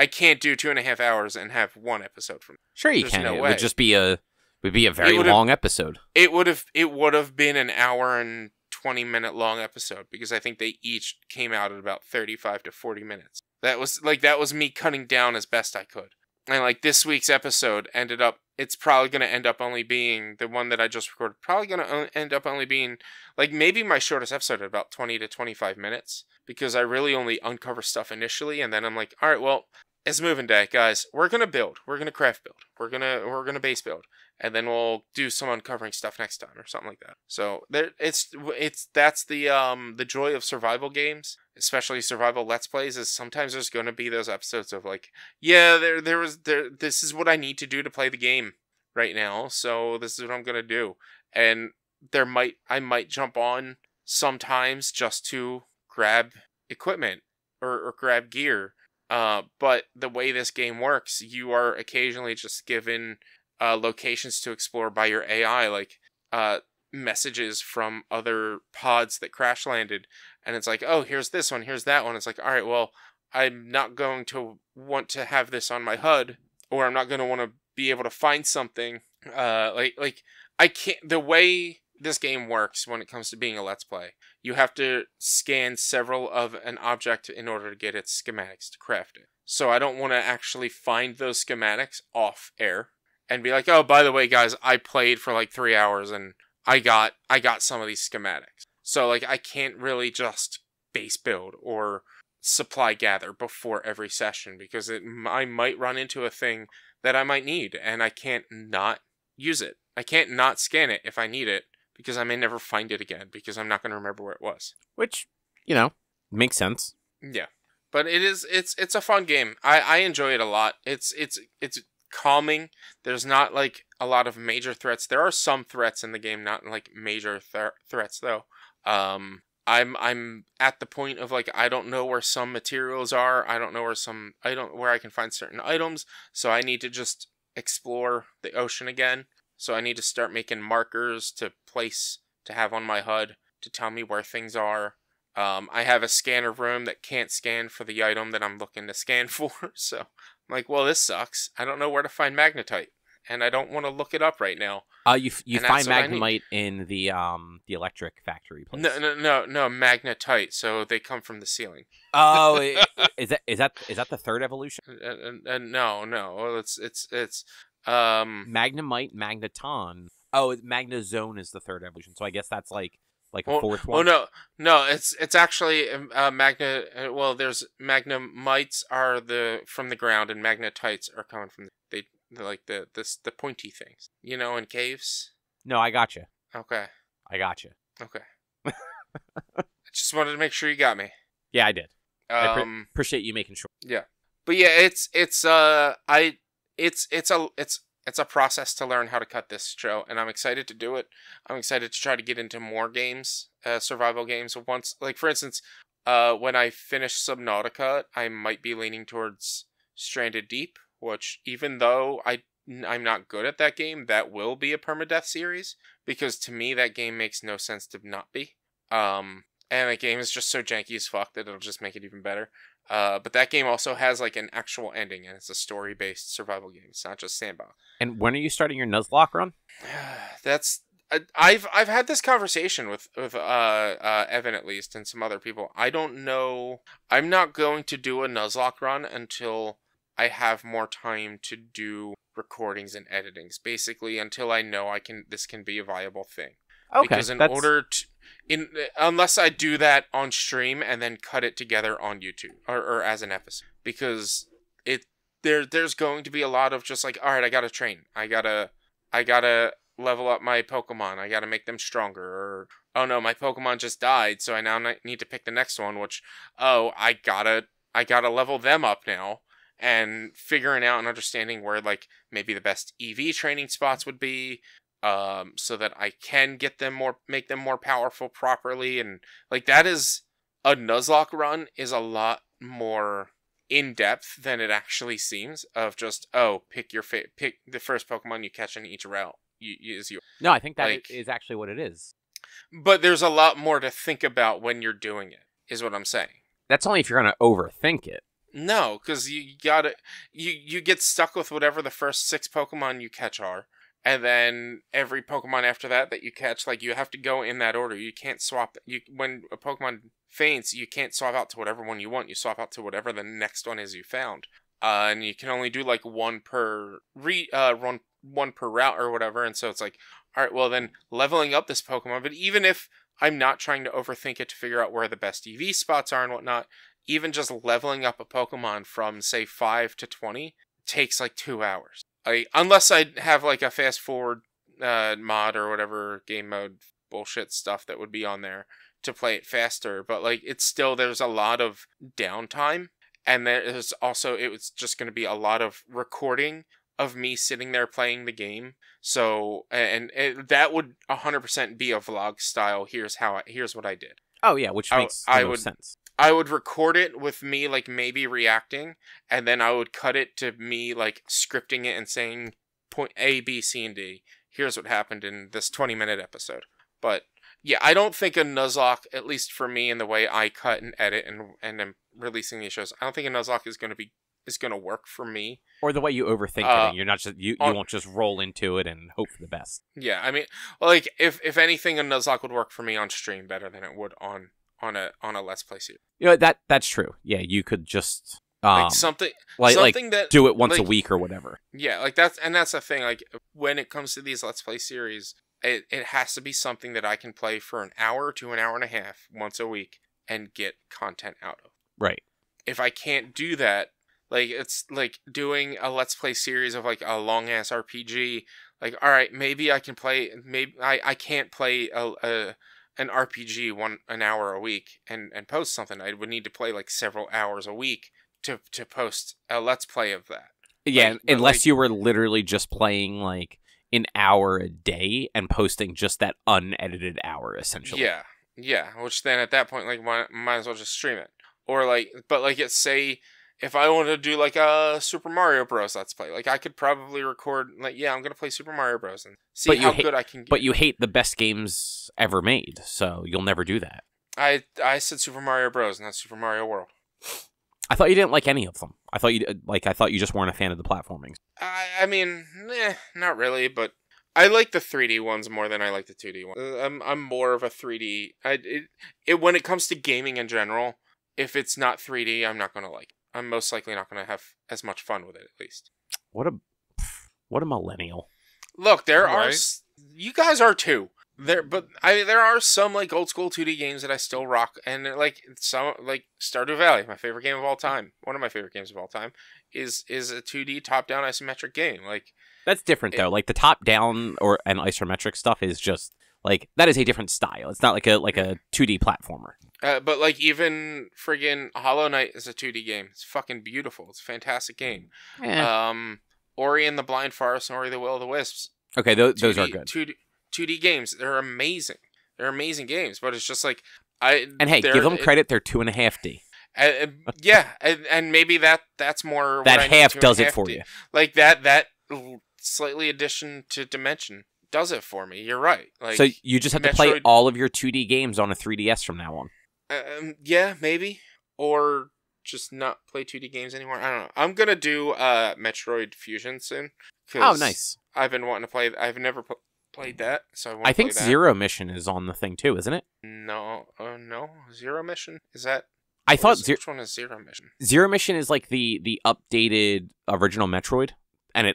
can't do 2.5 hours and have 1 episode from. Sure, you There's can. no It way. would just be a very long episode. It would have been an hour and 20-minute long episode because I think they each came out at about 35 to 40 minutes. That was me cutting down as best I could. And like this week's episode it's probably going to end up only being the one that I just recorded. Probably going to end up only being like maybe my shortest episode at about 20 to 25 minutes because I really only uncover stuff initially. And then I'm like, all right, well, it's moving day, guys. We're going to build. We're going to craft build. We're going to base build. And then we'll do some uncovering stuff next time or something like that. So that's the joy of survival games, especially survival let's plays, is sometimes there's going to be those episodes of like, yeah, this is what I need to do to play the game right now. So this is what I'm going to do. And I might jump on sometimes just to grab equipment or grab gear. But the way this game works, you are occasionally just given locations to explore by your AI, like messages from other pods that crash landed, and it's like, oh, here's this one, here's that one. It's like, all right, well, I'm not going to want to have this on my HUD, or I'm not going to want to be able to find something. Like I can't. The way this game works when it comes to being a let's play, you have to scan several of an object in order to get its schematics to craft it. So I don't want to actually find those schematics off air and be like, oh, by the way, guys, I played for like 3 hours and I got some of these schematics. So like I can't really just base build or supply gather before every session because I might run into a thing that I might need and I can't not use it. I can't not scan it if I need it because I may never find it again because I'm not going to remember where it was. Which, makes sense. Yeah. But it's a fun game. I enjoy it a lot. It's calming. There's not like a lot of major threats. There are some threats in the game, not like major threats though. I'm at the point of like I don't know where some materials are. I don't know where I can find certain items. So I need to just explore the ocean again. So I need to start making markers to have on my HUD to tell me where things are. I have a scanner room that can't scan for the item that I'm looking to scan for. So I'm like, well, this sucks. I don't know where to find magnetite, and I don't want to look it up right now. You find magnetite in the electric factory place. No, magnetite. So they come from the ceiling. Oh, is that the third evolution? No. It's Magnemite, Magneton. Oh, Magnezone is the third evolution. So I guess that's like a fourth one. Oh no, it's actually there's magnemites are from the ground, and magnetites are coming from they're like the pointy things, in caves. No, I gotcha. Okay. I gotcha. Okay. I just wanted to make sure you got me. Yeah, I did. I appreciate you making sure. Yeah, but yeah, it's a process to learn how to cut this show, and I'm excited to do it. I'm excited to try to get into more games, survival games. Once, like for instance, when I finish Subnautica, I might be leaning towards Stranded Deep, which even though I'm not good at that game, that will be a permadeath series, because to me that game makes no sense to not be. And the game is just so janky as fuck that it'll just make it even better. But that game also has like an actual ending, and it's a story-based survival game. It's not just sandbox. And when are you starting your Nuzlocke run? I've had this conversation with Evan at least, and some other people. I don't know. I'm not going to do a Nuzlocke run until I have more time to do recordings and editings. Basically, until I know this can be a viable thing. Okay. Because unless I do that on stream and then cut it together on YouTube or as an episode, because there's going to be a lot of just like, all right, I gotta train, I gotta level up my Pokemon, I gotta make them stronger, or oh no, my Pokemon just died, so I now need to pick the next one, which I gotta level them up now, and figuring out and understanding where like maybe the best EV training spots would be. So that I can make them more powerful properly, and like that is a Nuzlocke run is a lot more in depth than it actually seems. Of just pick the first Pokemon you catch in each route is yours. No, I think that is actually what it is. But there's a lot more to think about when you're doing it. is what I'm saying. That's only if you're going to overthink it. No, because you get stuck with whatever the first 6 Pokemon you catch are, and then every Pokemon after that you catch, like, you have to go in that order. You can't swap. When a Pokemon faints, you can't swap out to whatever one you want. You swap out to whatever the next one is you found. And you can only do like one per route or whatever. And so it's like, all right, well then leveling up this Pokemon. But even if I'm not trying to overthink it to figure out where the best EV spots are and whatnot, even just leveling up a Pokemon from say 5 to 20 takes like 2 hours. Unless I have like a fast forward mod or whatever game mode bullshit stuff that would be on there to play it faster. But like, it's still, there's a lot of downtime. And there's also, it was just going to be a lot of recording of me sitting there playing the game. So, that would 100% be a vlog style. Here's what I did. Oh yeah, which makes the most sense. I would record it with me like maybe reacting, and then I would cut it to me like scripting it and saying point A, B, C, and D. Here's what happened in this 20-minute episode. But yeah, I don't think a Nuzlocke, at least for me in the way I cut and edit and am releasing these shows, I don't think a Nuzlocke is going to work for me. Or the way you overthink it, and you're not just you won't just roll into it and hope for the best. Yeah, I mean, like if anything, a Nuzlocke would work for me on stream better than it would on a Let's Play series. You know, that's true. Yeah, you could just like something that do it once like, a week or whatever. Yeah, like that's the thing. Like when it comes to these Let's Play series, it has to be something that I can play for an hour to an hour and a half once a week and get content out of. Right. If I can't do that, like it's like doing a Let's Play series of like a long ass RPG. Like, all right, maybe I can play. Maybe I can't play an RPG an hour a week and post something. I would need to play like several hours a week to post a Let's Play of that. Yeah, like, unless you were literally just playing like an hour a day and posting just that unedited hour, essentially. Yeah. Which then at that point, like, might as well just stream it. Or like, but like, say if I wanted to do like a Super Mario Bros. Let's Play, like I could probably record like, yeah, I'm gonna play Super Mario Bros. And see how good I can get. But you hate the best games ever made, so you'll never do that. I said Super Mario Bros. Not Super Mario World. I thought you didn't like any of them. I thought you just weren't a fan of the platforming. I mean, not really, but I like the 3D ones more than I like the 2D ones. I'm more of a 3D. When it comes to gaming in general, if it's not 3D, I'm not gonna like it. I'm most likely not gonna have as much fun with it, at least. What a millennial. Look, you guys are too. There are some like old school 2D games that I still rock, and like some like Stardew Valley, my favorite game of all time. One of my favorite games of all time is a 2D top-down isometric game. Like that's different though. Like the top-down and isometric stuff is just like that is a different style. It's not like a 2D platformer. But like even friggin' Hollow Knight is a 2D game. It's fucking beautiful. It's a fantastic game. Yeah. Ori and the Blind Forest and Ori the Will of the Wisps. Okay, those are good. 2D games. They're amazing. They're amazing games, but it's just like And hey, give them credit. They're 2.5D. Yeah, and maybe that's more that what half does it for you. Like that slightly addition to dimension does it for me. You're right. Like, so you just have to play all of your 2D games on a 3DS from now on. Yeah, maybe, or just not play 2D games anymore. I don't know. I'm gonna do Metroid Fusion soon. Oh, nice. I've been wanting to play. I've never played that, so I think Zero Mission is on the thing too, isn't it? No, no. Zero Mission is that? Which one is Zero Mission? Zero Mission is like the updated original Metroid, and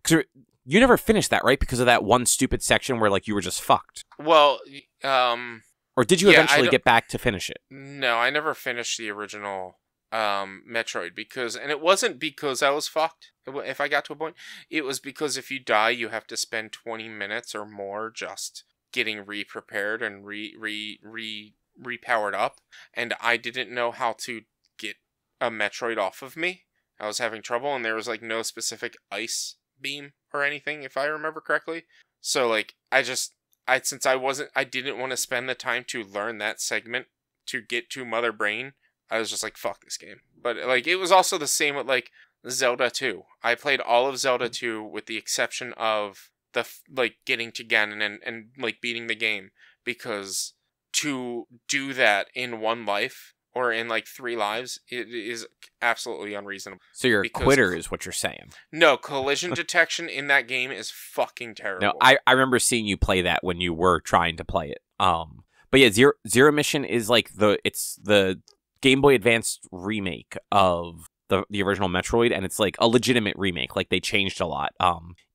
cause you never finished that, right? Because of that one stupid section where like you were just fucked. Well, or did you eventually get back to finish it? No, I never finished the original Metroid and it wasn't because I was fucked. If I got to a point, it was because if you die, you have to spend 20 minutes or more just getting re-prepared and re-powered up, and I didn't know how to get a Metroid off of me. I was having trouble, and there was like no specific ice beam or anything, if I remember correctly. So like I didn't want to spend the time to learn that segment to get to Mother Brain. I was just like, fuck this game. But like it was also the same with like Zelda 2. I played all of Zelda 2 with the exception of the like getting to Ganon and like beating the game, because to do that in one life or in like 3 lives, it is absolutely unreasonable. So you're a quitter is what you're saying. No, collision detection in that game is fucking terrible. No, I remember seeing you play that when you were trying to play it. But yeah, Zero Mission is like it's the Game Boy Advance remake of the original Metroid, and it's like a legitimate remake. Like they changed a lot.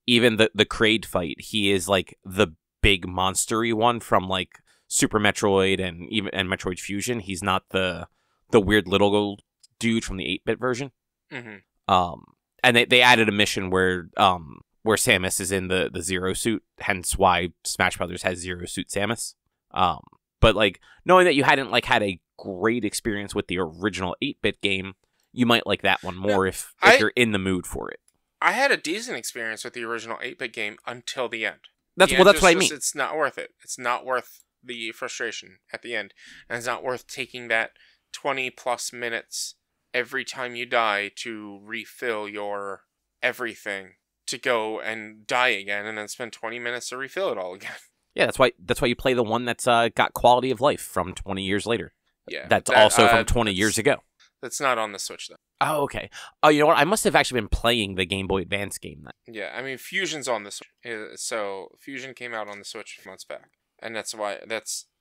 Even the Kraid fight, he is like the big monstery one from like Super Metroid and Metroid Fusion. He's not the weird little dude from the 8-bit version. Mm-hmm. And they added a mission where Samus is in the Zero suit, hence why Smash Brothers has Zero Suit Samus. But like knowing that you hadn't like had a great experience with the original 8-bit game, you might like that one more if you're in the mood for it. I had a decent experience with the original 8-bit game until the end. That's what I mean. It's not worth it. It's not worth the frustration at the end, and it's not worth taking that 20 plus minutes every time you die to refill your everything to go and die again, and then spend 20 minutes to refill it all again. Yeah, that's why you play the one that's got quality of life from 20 years later. Yeah, that's also from 20 years ago. That's not on the Switch though. Oh, okay. Oh, you know what? I must have actually been playing the Game Boy Advance game then. Yeah, I mean Fusion's on the Switch. So Fusion came out on the Switch a few months back, and that's why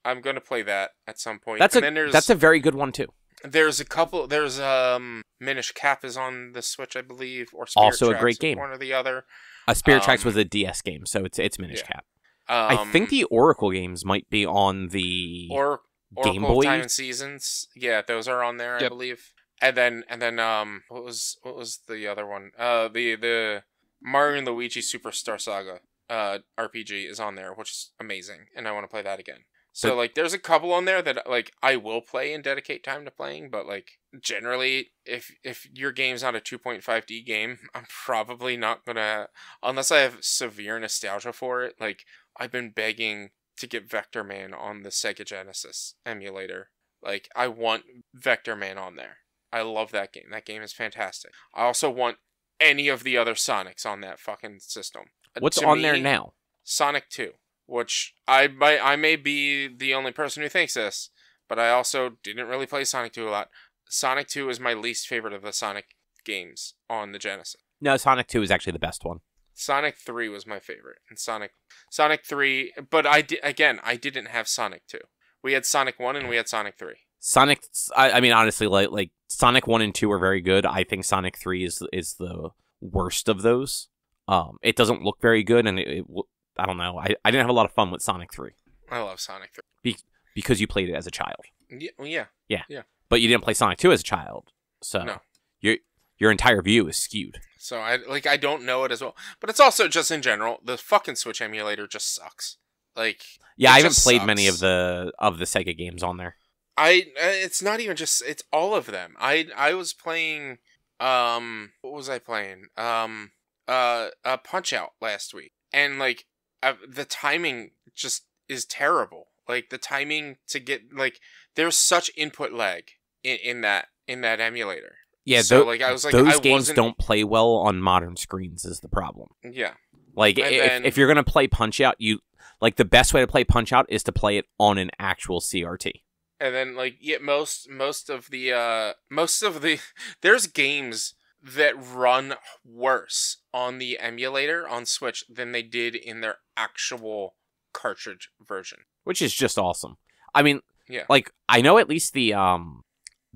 I'm going to play that at some point. That's a very good one too. There's a couple. There's Minish Cap is on the Switch, I believe, or Spirit also Tracks, a great game. One or the other. Spirit Tracks was a DS game, so it's Minish Cap. I think the Oracle games might be on the Game Boy. Time and Seasons. Yeah, those are on there, I believe. And then what was the other one? The Mario and Luigi Superstar Saga RPG is on there, which is amazing, and I want to play that again. So like there's a couple on there that like I will play and dedicate time to playing, but like generally if your game's not a 2.5D game, I'm probably not gonna, unless I have severe nostalgia for it. Like I've been begging to get Vector Man on the Sega Genesis emulator. Like I want Vector Man on there. I love that game. That game is fantastic. I also want any of the other Sonics on that fucking system. What's on there now? Sonic 2, which I may be the only person who thinks this, but I also didn't really play Sonic 2 a lot. Sonic 2 is my least favorite of the Sonic games on the Genesis. No, Sonic 2 is actually the best one. Sonic 3 was my favorite, and Sonic 3, but I didn't have Sonic 2. We had Sonic 1 and we had Sonic 3. I mean, honestly, like Sonic 1 and 2 are very good. I think Sonic 3 is the worst of those. It doesn't look very good, and I don't know. I didn't have a lot of fun with Sonic 3. I love Sonic 3. Because you played it as a child. Yeah, well, yeah. But you didn't play Sonic 2 as a child, so no. Your entire view is skewed. So I don't know it as well, but it's also just in general the fucking Switch emulator just sucks. Like yeah, I haven't played many of the Sega games on there. It's not even just, it's all of them. I was playing what was I playing? Punch Out last week, and like the timing just is terrible. Like the timing to get, like there's such input lag in that emulator. Yeah, so like I was like, those games don't play well on modern screens is the problem. Yeah, like if you're gonna play Punch Out, like the best way to play Punch Out is to play it on an actual CRT. And then like most of the there's games that run worse on the emulator on Switch than they did in their actual cartridge version, which is just awesome. I mean, yeah, like I know at least the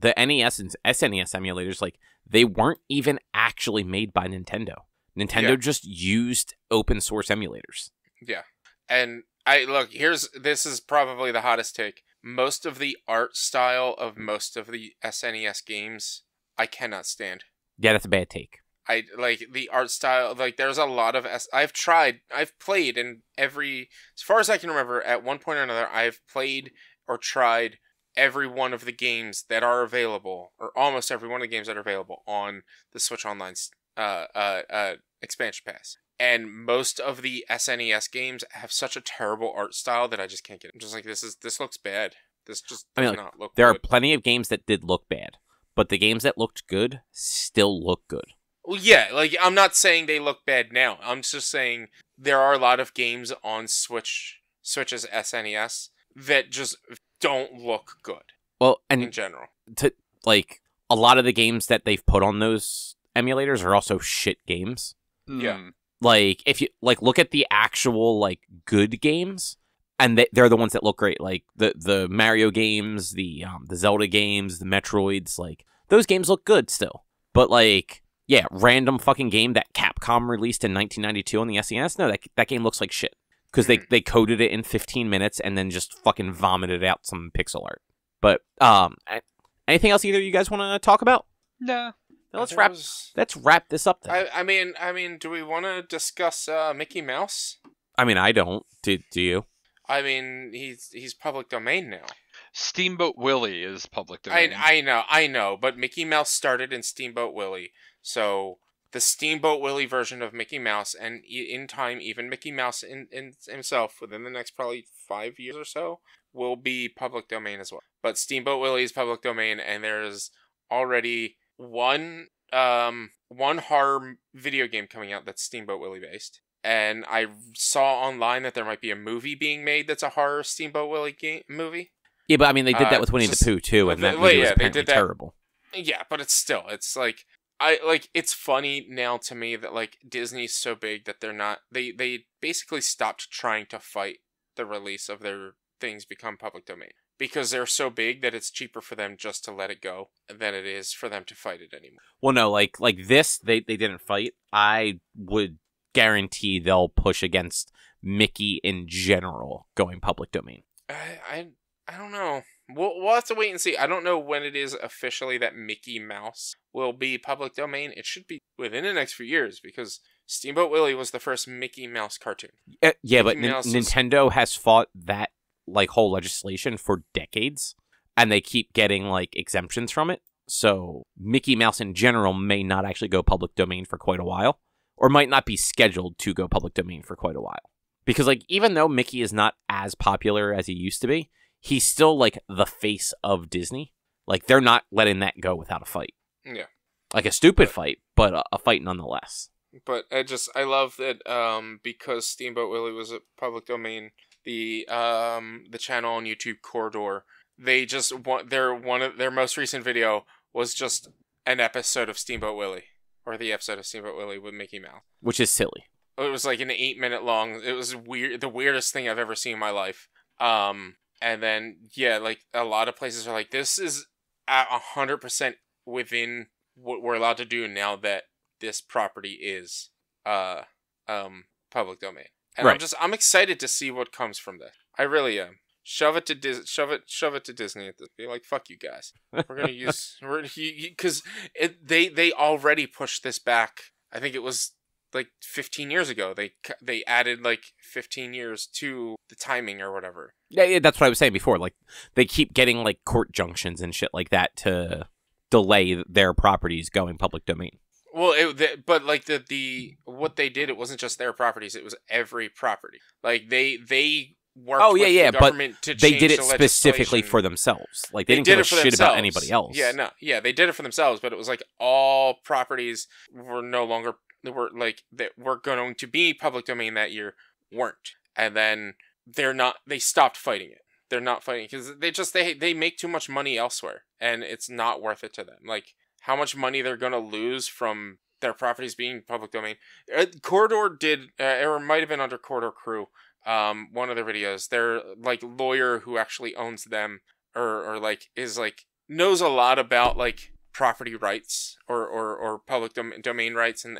NES and SNES emulators, like they weren't even actually made by Nintendo. Nintendo just used open source emulators. Yeah. And this is probably the hottest take. Most of the art style of most of the SNES games I cannot stand. Yeah, that's a bad take. I like the art style, like there's a lot of I've played in every, as far as I can remember, at one point or another, I've played or tried every one of the games that are available, or almost every one of the games that are available on the Switch Online's expansion pass. And most of the SNES games have such a terrible art style that I just can't get it. I'm just like, this looks bad. This just does not look good. There are plenty of games that did look bad, but the games that looked good still look good. Well, yeah, like I'm not saying they look bad now. I'm just saying there are a lot of games on Switch's SNES that just don't look good Well, in and general. to like a lot of the games that they've put on those emulators are also shit games. Yeah. Like if you like look at the actual like good games, and they're the ones that look great. Like the Mario games, the Zelda games, the Metroids. Like those games look good still. But like yeah, random fucking game that Capcom released in 1992 on the SNES. No, that game looks like shit because they coded it in 15 minutes and then just fucking vomited out some pixel art. But anything else either you guys want to talk about? No. Let's wrap this up then. I mean, do we want to discuss Mickey Mouse? I mean, I don't. Do you? I mean, he's public domain now. Steamboat Willie is public domain. I know, but Mickey Mouse started in Steamboat Willie, so the Steamboat Willie version of Mickey Mouse, and in time, even Mickey Mouse in himself, within the next probably 5 years or so, will be public domain as well. But Steamboat Willie is public domain, and there's already one horror video game coming out that's Steamboat Willie based. And I saw online that there might be a movie being made that's a horror Steamboat Willie movie. Yeah, but I mean, they did that with Winnie the Pooh too, and that movie was apparently terrible. Yeah, but it's like it's funny now to me that like Disney's so big that they basically stopped trying to fight the release of their things become public domain because they're so big that it's cheaper for them just to let it go than it is for them to fight it anymore. Well, no, like this, they didn't fight. I would guarantee they'll push against Mickey in general going public domain. I don't know. We'll have to wait and see. I don't know when it is officially that Mickey Mouse will be public domain. It should be within the next few years because Steamboat Willie was the first Mickey Mouse cartoon. Yeah, but Nintendo has fought that like whole legislation for decades, and they keep getting like exemptions from it. So Mickey Mouse in general may not actually go public domain for quite a while, or might not be scheduled to go public domain for quite a while. Because like even though Mickey is not as popular as he used to be, he's still like the face of Disney. Like they're not letting that go without a fight. Yeah, like a stupid fight, but a fight nonetheless. But I love that because Steamboat Willie was a public domain, the channel on YouTube Corridor, they just want one of their most recent video was just an episode of Steamboat Willie, or the episode of Steamboat Willie with Mickey Mouse, which is silly. It was like an 8-minute long. It was weird, the weirdest thing I've ever seen in my life. And then yeah, like a lot of places are like, this is 100% within what we're allowed to do now that this property is public domain. And right. I'm excited to see what comes from this. I really am. Shove it to Disney. Be like, fuck you guys. We're gonna use because they already pushed this back. I think it was like 15 years ago. They added like 15 years to the timing or whatever. Yeah, that's what I was saying before. Like they keep getting like court junctions and shit like that to delay their properties going public domain. Well, but like the what they did, it wasn't just their properties; it was every property. Like they worked with the government to change they did it the specifically for themselmes. Like they didn't give a shit about anybody else. Yeah, they did it for themselves, but it was like all properties were no longer that were going to be public domain that year weren't, and then they stopped fighting it. They're not fighting because they make too much money elsewhere, and it's not worth it to them. Like how much money they're gonna lose from their properties being public domain. Corridor did, or might have been under Corridor Crew. One of their videos, their like lawyer who actually owns them, or like is like knows a lot about like property rights or public domain rights and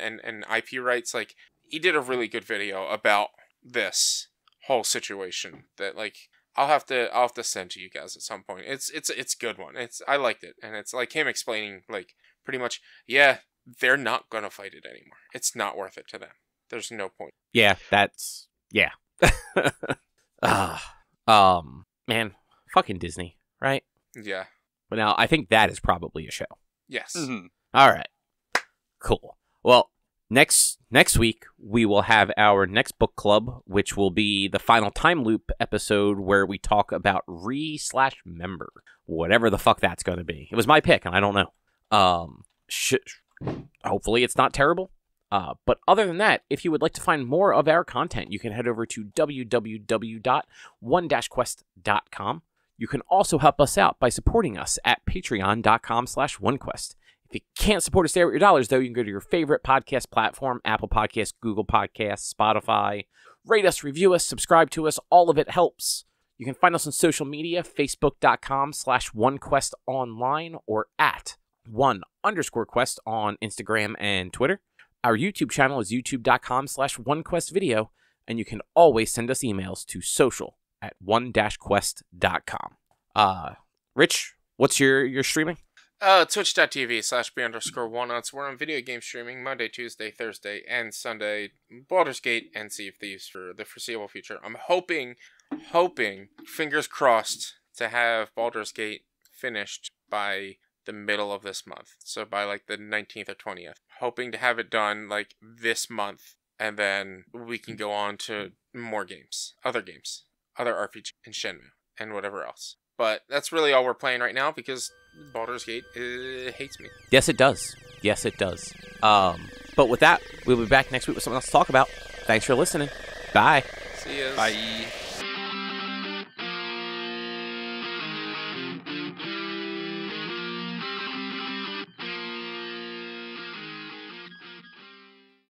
IP rights. Like he did a really good video about this whole situation that like I'll have to send to you guys at some point. It's a good one. I liked it, and it's like him explaining like pretty much, yeah, they're not gonna fight it anymore. It's not worth it to them. There's no point. Yeah, that's yeah. Man, fucking Disney, right? Yeah. But now I think that is probably a show. Yes. Mm-hmm. All right. Cool. Well, next week we will have our next book club, which will be the final time loop episode where we talk about re/member, whatever the fuck that's going to be. It was my pick, and I don't know. Hopefully it's not terrible. But other than that, if you would like to find more of our content, you can head over to www.one-quest.com. You can also help us out by supporting us at patreon.com/OneQuest. If you can't support us there with your dollars, though, you can go to your favorite podcast platform, Apple Podcasts, Google Podcasts, Spotify. Rate us, review us, subscribe to us. All of it helps. You can find us on social media, facebook.com/OneQuestOnline or at @1_Quest on Instagram and Twitter. Our YouTube channel is youtube.com/OneQuestVideo, and you can always send us emails to social@one-quest.com. Rich, what's your streaming? Twitch.tv/B_Walnuts. We're on video game streaming Monday, Tuesday, Thursday, and Sunday. Baldur's Gate and Sea of Thieves for the foreseeable future. I'm hoping, fingers crossed, to have Baldur's Gate finished by the middle of this month. So by like the 19th or 20th. Hoping to have it done like this month, and then we can go on to more games, other RPG and Shenmue and whatever else. But that's really all we're playing right now because Baldur's Gate hates me. Yes, it does. But with that, we'll be back next week with something else to talk about. Thanks for listening. Bye. See ya. Bye.